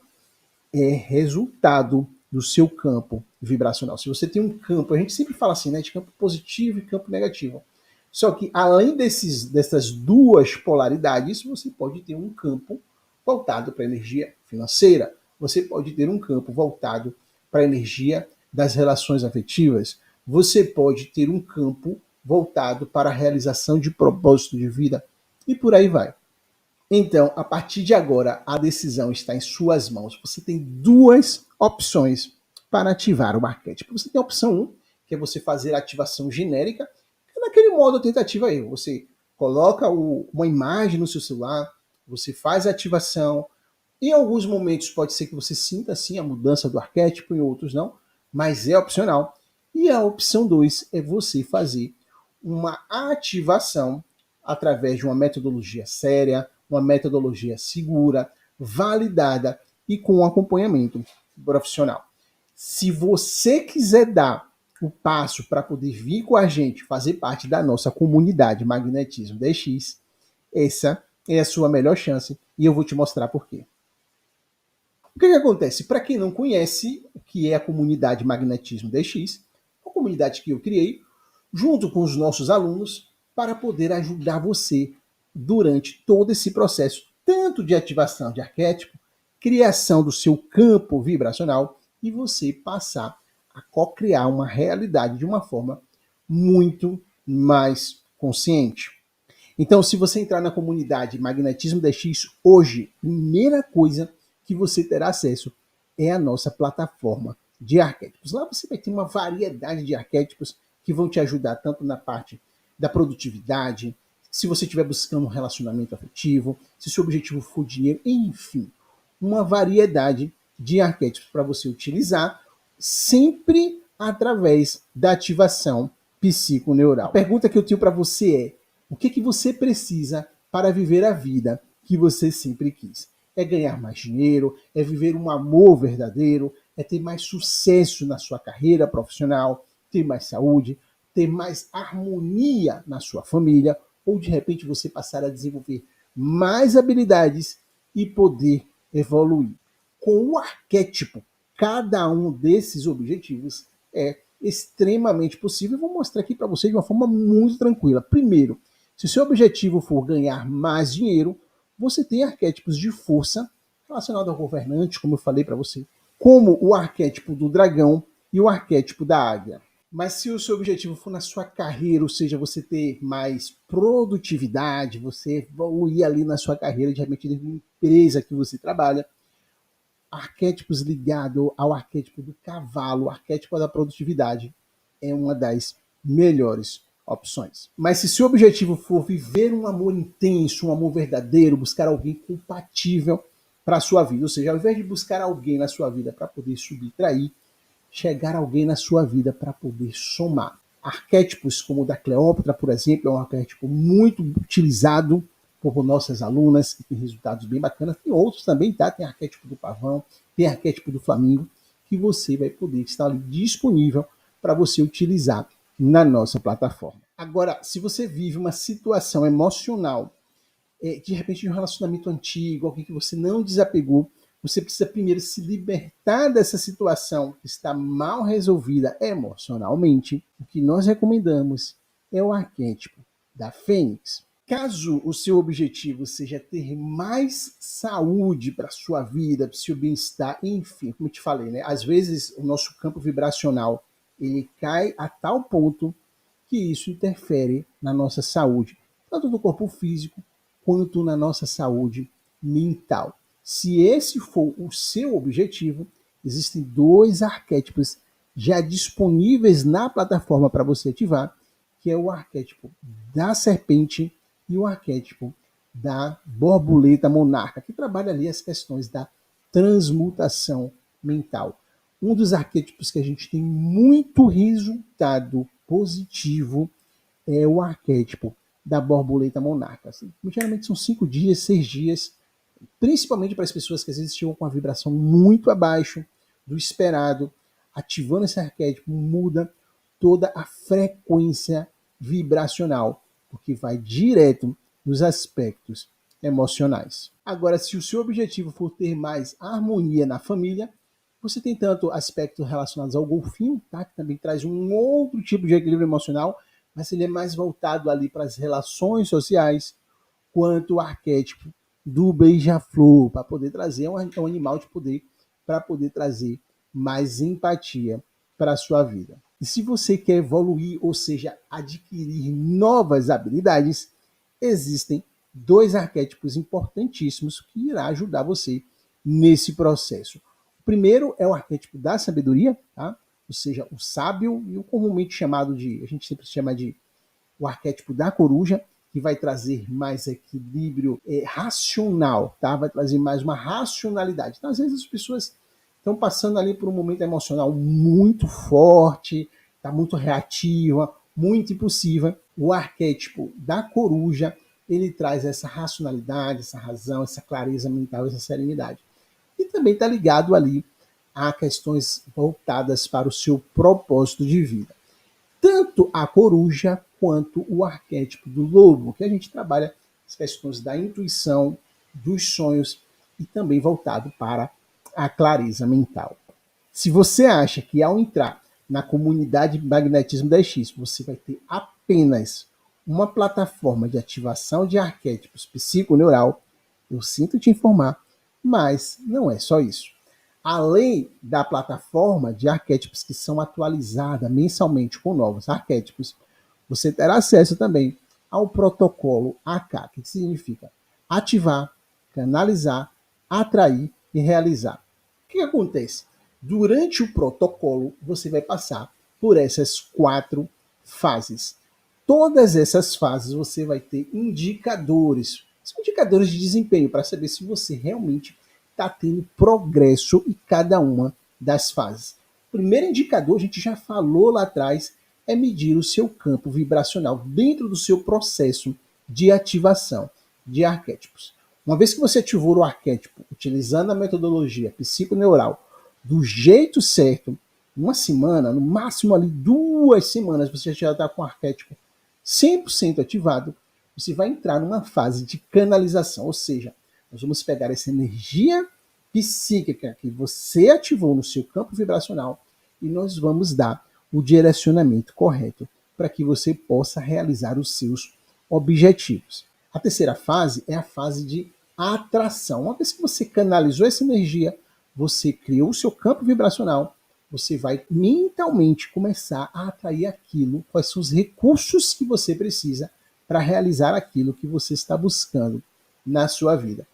S1: é resultado do seu campo vibracional. Se você tem um campo, a gente sempre fala assim, né, de campo positivo e campo negativo. Só que além dessas duas polaridades, você pode ter um campo voltado para a energia financeira, você pode ter um campo voltado para a energia das relações afetivas, você pode ter um campo voltado para a realização de propósito de vida e por aí vai. Então, a partir de agora, a decisão está em suas mãos. Você tem duas opções para ativar o arquétipo. Você tem a opção 1, que é você fazer a ativação genérica, que é naquele modo tentativa aí. Você coloca uma imagem no seu celular, você faz a ativação. Em alguns momentos pode ser que você sinta assim a mudança do arquétipo, em outros não, mas é opcional. E a opção 2 é você fazer uma ativação através de uma metodologia séria, uma metodologia segura, validada e com acompanhamento profissional. Se você quiser dar o passo para poder vir com a gente, fazer parte da nossa comunidade Magnetismo DX, essa é a sua melhor chance e eu vou te mostrar por quê. O que acontece? Para quem não conhece o que é a comunidade Magnetismo DX, uma comunidade que eu criei junto com os nossos alunos para poder ajudar você durante todo esse processo, tanto de ativação de arquétipo, criação do seu campo vibracional e você passar a co-criar uma realidade de uma forma muito mais consciente. Então, se você entrar na comunidade Magnetismo DX hoje, a primeira coisa que você terá acesso é a nossa plataforma de arquétipos. Lá você vai ter uma variedade de arquétipos que vão te ajudar tanto na parte da produtividade, se você estiver buscando um relacionamento afetivo, se seu objetivo for dinheiro, enfim, uma variedade de arquétipos para você utilizar, sempre através da ativação psiconeural. A pergunta que eu tenho para você é: o que você precisa para viver a vida que você sempre quis? É ganhar mais dinheiro? É viver um amor verdadeiro? É ter mais sucesso na sua carreira profissional? Ter mais saúde? Ter mais harmonia na sua família? Ou de repente você passar a desenvolver mais habilidades e poder evoluir? Com o arquétipo, cada um desses objetivos é extremamente possível. Eu vou mostrar aqui para você de uma forma muito tranquila. Primeiro, se o seu objetivo for ganhar mais dinheiro, você tem arquétipos de força relacionados ao governante, como eu falei para você, como o arquétipo do dragão e o arquétipo da águia. Mas se o seu objetivo for na sua carreira, ou seja, você ter mais produtividade, você evoluir ali na sua carreira, de repente na empresa que você trabalha, arquétipos ligados ao arquétipo do cavalo, o arquétipo da produtividade, é uma das melhores opções. Mas se seu objetivo for viver um amor intenso, um amor verdadeiro, buscar alguém compatível para a sua vida, ou seja, ao invés de buscar alguém na sua vida para poder subtrair, chegar alguém na sua vida para poder somar. Arquétipos como o da Cleópatra, por exemplo, é um arquétipo muito utilizado por nossas alunas, que tem resultados bem bacanas. Tem outros também, tá? Tem arquétipo do pavão, tem arquétipo do flamingo, que você vai poder estar ali disponível para você utilizar na nossa plataforma. Agora, se você vive uma situação emocional, de repente de um relacionamento antigo, alguém que você não desapegou, você precisa primeiro se libertar dessa situação que está mal resolvida emocionalmente. O que nós recomendamos é o arquétipo da Fênix. Caso o seu objetivo seja ter mais saúde para a sua vida, para o seu bem-estar, enfim, como eu te falei, né? Às vezes o nosso campo vibracional ele cai a tal ponto que isso interfere na nossa saúde, tanto no corpo físico quanto na nossa saúde mental. Se esse for o seu objetivo, existem 2 arquétipos já disponíveis na plataforma para você ativar, que é o arquétipo da serpente e o arquétipo da borboleta monarca, que trabalha ali as questões da transmutação mental. Um dos arquétipos que a gente tem muito resultado positivo é o arquétipo da borboleta monarca. Geralmente são 5 dias, 6 dias, principalmente para as pessoas que às vezes chegam com a vibração muito abaixo do esperado. Ativando esse arquétipo muda toda a frequência vibracional, porque vai direto nos aspectos emocionais. Agora, se o seu objetivo for ter mais harmonia na família, você tem tanto aspectos relacionados ao golfinho, tá? Que também traz um outro tipo de equilíbrio emocional, mas ele é mais voltado ali para as relações sociais, quanto o arquétipo do beija-flor, para poder trazer um animal de poder, para poder trazer mais empatia para a sua vida. E se você quer evoluir, ou seja, adquirir novas habilidades, existem 2 arquétipos importantíssimos que irá ajudar você nesse processo. O primeiro é o arquétipo da sabedoria, tá? Ou seja, o sábio, e o comumente chamado de, a gente sempre chama de o arquétipo da coruja, que vai trazer mais equilíbrio racional, tá? Vai trazer mais uma racionalidade. Então, às vezes as pessoas estão passando ali por um momento emocional muito forte, está muito reativa, muito impulsiva. O arquétipo da coruja, ele traz essa racionalidade, essa razão, essa clareza mental, essa serenidade. E também está ligado ali a questões voltadas para o seu propósito de vida. Tanto a coruja quanto o arquétipo do lobo, que a gente trabalha as questões da intuição, dos sonhos e também voltado para a clareza mental. Se você acha que ao entrar na comunidade Magnetismo DX você vai ter apenas uma plataforma de ativação de arquétipos psiconeural, eu sinto te informar, mas não é só isso. Além da plataforma de arquétipos que são atualizada mensalmente com novos arquétipos, você terá acesso também ao protocolo AK, que significa ativar, canalizar, atrair e realizar. O que acontece? Durante o protocolo, você vai passar por essas 4 fases. Todas essas fases você vai ter indicadores. São indicadores de desempenho para saber se você realmente está tendo progresso em cada uma das fases. O primeiro indicador, a gente já falou lá atrás, é medir o seu campo vibracional dentro do seu processo de ativação de arquétipos. Uma vez que você ativou o arquétipo utilizando a metodologia psiconeural do jeito certo, uma semana, no máximo ali 2 semanas, você já está com o arquétipo 100% ativado, você vai entrar numa fase de canalização, ou seja, nós vamos pegar essa energia psíquica que você ativou no seu campo vibracional e nós vamos dar o direcionamento correto para que você possa realizar os seus objetivos. A terceira fase é a fase de atração. Uma vez que você canalizou essa energia, você criou o seu campo vibracional, você vai mentalmente começar a atrair aquilo, quais são os recursos que você precisa para realizar aquilo que você está buscando na sua vida.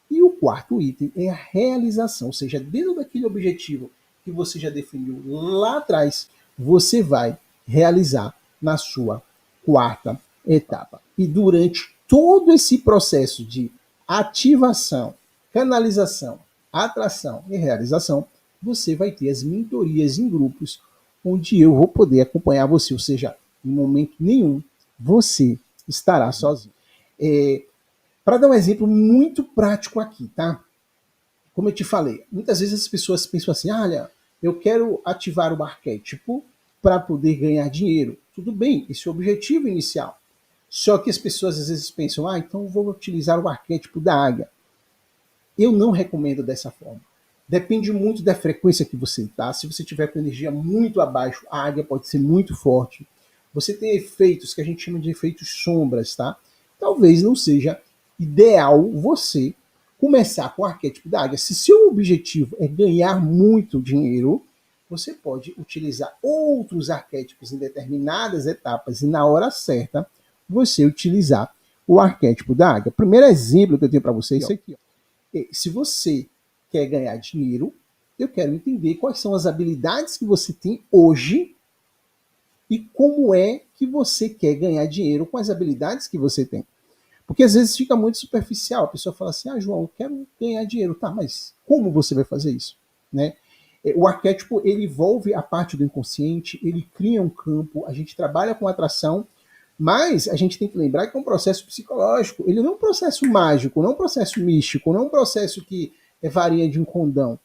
S1: E o quarto item é a realização, ou seja, dentro daquele objetivo que você já definiu lá atrás, você vai realizar na sua quarta etapa. E durante todo esse processo de ativação, canalização, atração e realização, você vai ter as mentorias em grupos, onde eu vou poder acompanhar você, ou seja, em momento nenhum você estará sozinho. Para dar um exemplo muito prático aqui, tá? Como eu te falei, muitas vezes as pessoas pensam assim, olha, eu quero ativar o arquétipo para poder ganhar dinheiro. Tudo bem, esse é o objetivo inicial. Só que as pessoas às vezes pensam, então eu vou utilizar o arquétipo da águia. Eu não recomendo dessa forma. Depende muito da frequência que você está. Se você tiver com energia muito abaixo, a águia pode ser muito forte. Você tem efeitos que a gente chama de efeitos sombras, tá? Talvez não seja ideal você começar com o arquétipo da águia. Se seu objetivo é ganhar muito dinheiro, você pode utilizar outros arquétipos em determinadas etapas e na hora certa você utilizar o arquétipo da águia. O primeiro exemplo que eu tenho para você é isso aqui. Se você quer ganhar dinheiro, eu quero entender quais são as habilidades que você tem hoje e como é que você quer ganhar dinheiro com as habilidades que você tem. Porque às vezes fica muito superficial. A pessoa fala assim, João, eu quero ganhar dinheiro. Tá, mas como você vai fazer isso? Né? O arquétipo, ele envolve a parte do inconsciente, ele cria um campo, a gente trabalha com atração, mas a gente tem que lembrar que é um processo psicológico. Ele não é um processo mágico, não é um processo místico, não é um processo que é varinha de um condão.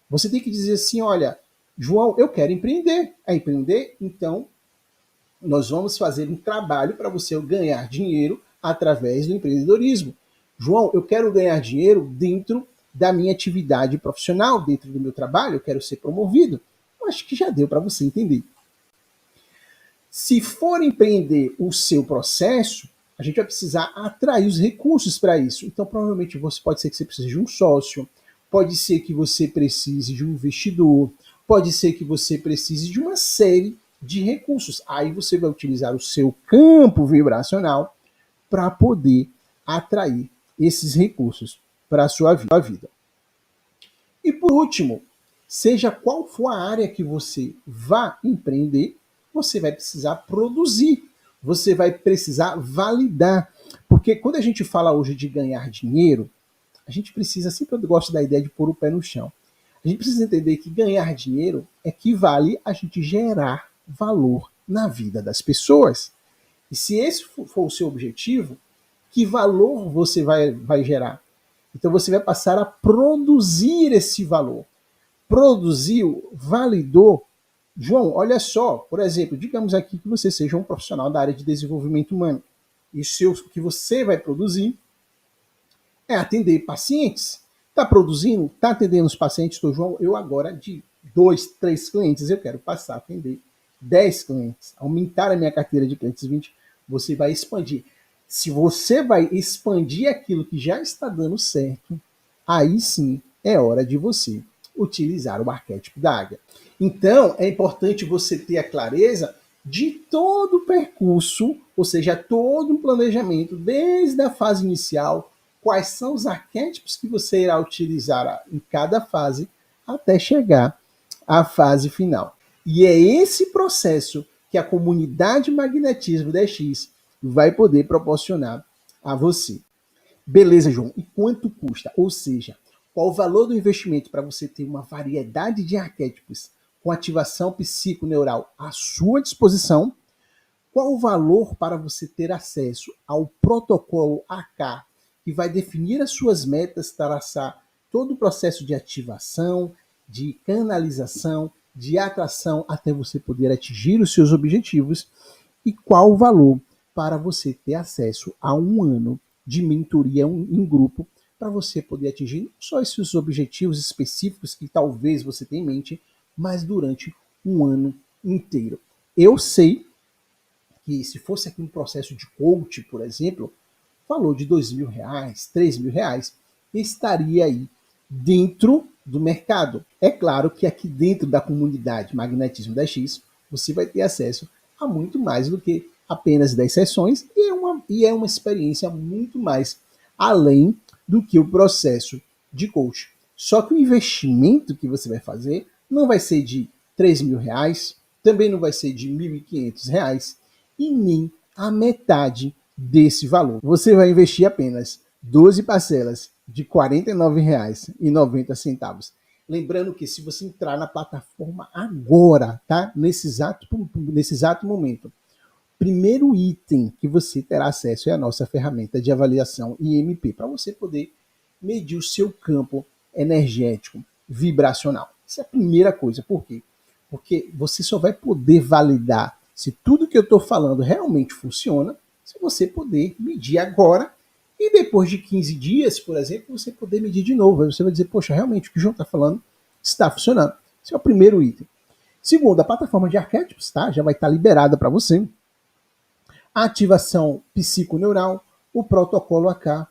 S1: Você tem que dizer assim, olha, João, eu quero empreender. É empreender? Então, nós vamos fazer um trabalho para você ganhar dinheiro através do empreendedorismo. João, eu quero ganhar dinheiro dentro da minha atividade profissional, dentro do meu trabalho, eu quero ser promovido. Eu acho que já deu para você entender. Se for empreender o seu processo, a gente vai precisar atrair os recursos para isso. Então, provavelmente, pode ser que você precise de um sócio, pode ser que você precise de um investidor, pode ser que você precise de uma série de recursos. Aí você vai utilizar o seu campo vibracional para poder atrair esses recursos para a sua vida. E por último, seja qual for a área que você vá empreender, você vai precisar produzir, você vai precisar validar. Porque quando a gente fala hoje de ganhar dinheiro, a gente precisa, sempre eu gosto da ideia de pôr o pé no chão. A gente precisa entender que ganhar dinheiro equivale a gente gerar valor na vida das pessoas. E se esse for o seu objetivo, que valor você vai gerar? Então você vai passar a produzir esse valor. Produziu, validou. João, olha só, por exemplo, digamos aqui que você seja um profissional da área de desenvolvimento humano. E o que você vai produzir é atender pacientes. Está produzindo? Está atendendo os pacientes? Então, João, eu agora de 2, 3 clientes, eu quero passar a atender 10 clientes, aumentar a minha carteira de clientes 20, você vai expandir. Se você vai expandir aquilo que já está dando certo, aí sim é hora de você utilizar o arquétipo da águia. Então, é importante você ter a clareza de todo o percurso, ou seja, todo o planejamento, desde a fase inicial, quais são os arquétipos que você irá utilizar em cada fase, até chegar à fase final. E é esse processo que a comunidade Magnetismo 10X vai poder proporcionar a você. Beleza, João. E quanto custa? Ou seja, qual o valor do investimento para você ter uma variedade de arquétipos com ativação psiconeural à sua disposição? Qual o valor para você ter acesso ao protocolo AK, que vai definir as suas metas, traçar todo o processo de ativação, de canalização, de atração, até você poder atingir os seus objetivos? E qual o valor para você ter acesso a um ano de mentoria em grupo, para você poder atingir não só esses objetivos específicos que talvez você tenha em mente, mas durante um ano inteiro. Eu sei que se fosse aqui um processo de coach, por exemplo, valor de R$2.000, R$3.000, estaria aí dentro do mercado. É claro que aqui dentro da comunidade Magnetismo 10X, você vai ter acesso a muito mais do que apenas 10 sessões e é uma experiência muito mais além do que o processo de coach. Só que o investimento que você vai fazer não vai ser de R$3.000, também não vai ser de R$1.500 e nem a metade desse valor. Você vai investir apenas 12 parcelas de R$ 49,90. Lembrando que se você entrar na plataforma agora, tá? Nesse exato momento, primeiro item que você terá acesso é a nossa ferramenta de avaliação IMP, para você poder medir o seu campo energético vibracional. Essa é a primeira coisa. Por quê? Porque você só vai poder validar se tudo que eu estou falando realmente funciona se você poder medir agora e depois de 15 dias, por exemplo, você poder medir de novo. Aí você vai dizer, poxa, realmente o que o João está falando está funcionando. Esse é o primeiro item. Segundo, a plataforma de arquétipos, tá? Já vai estar liberada para você. A ativação psiconeural, o protocolo AK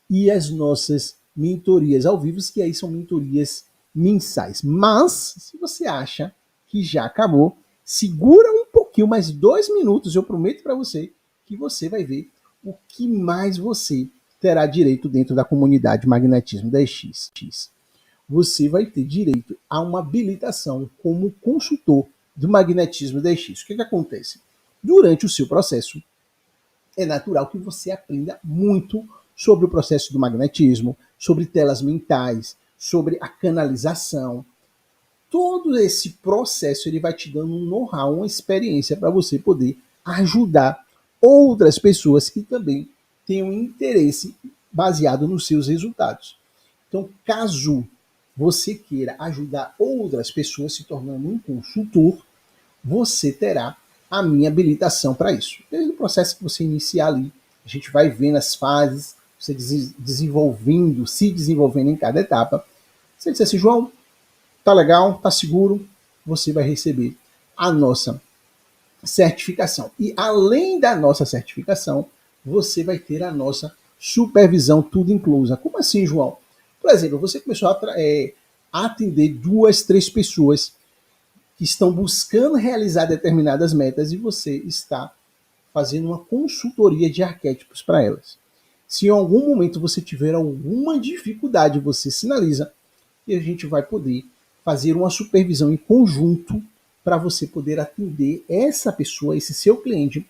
S1: e as nossas mentorias ao vivo, que aí são mentorias mensais. Mas, se você acha que já acabou, segura um pouquinho, mais 2 minutos, eu prometo para você que você vai ver o que mais você terá direito dentro da comunidade Magnetismo 10X. Você vai ter direito a uma habilitação como consultor do Magnetismo 10X. O que acontece? Durante o seu processo, é natural que você aprenda muito sobre o processo do magnetismo, sobre telas mentais, sobre a canalização. Todo esse processo ele vai te dando um know-how, uma experiência para você poder ajudar outras pessoas que também tenham interesse baseado nos seus resultados. Então, caso você queira ajudar outras pessoas se tornando um consultor, você terá a minha habilitação para isso. Desde o processo que você iniciar ali, a gente vai vendo as fases, você se desenvolvendo em cada etapa. Você disser assim, João, tá legal, tá seguro, você vai receber a nossa certificação. E além da nossa certificação, você vai ter a nossa supervisão, tudo inclusa. Como assim, João? Por exemplo, você começou a atender 2, 3 pessoas que estão buscando realizar determinadas metas e você está fazendo uma consultoria de arquétipos para elas. Se em algum momento você tiver alguma dificuldade, você sinaliza e a gente vai poder fazer uma supervisão em conjunto para você poder atender essa pessoa, esse seu cliente,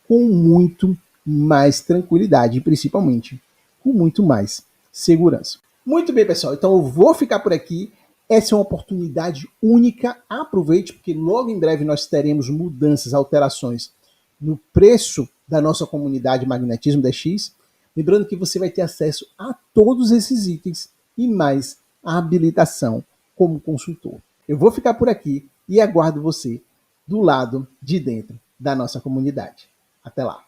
S1: com muito mais tranquilidade e principalmente com muito mais segurança. Muito bem, pessoal. Então eu vou ficar por aqui. Essa é uma oportunidade única. Aproveite, porque logo em breve nós teremos mudanças, alterações no preço da nossa comunidade Magnetismo 10X. Lembrando que você vai ter acesso a todos esses itens e mais a habilitação como consultor. Eu vou ficar por aqui e aguardo você do lado de dentro da nossa comunidade. Até lá!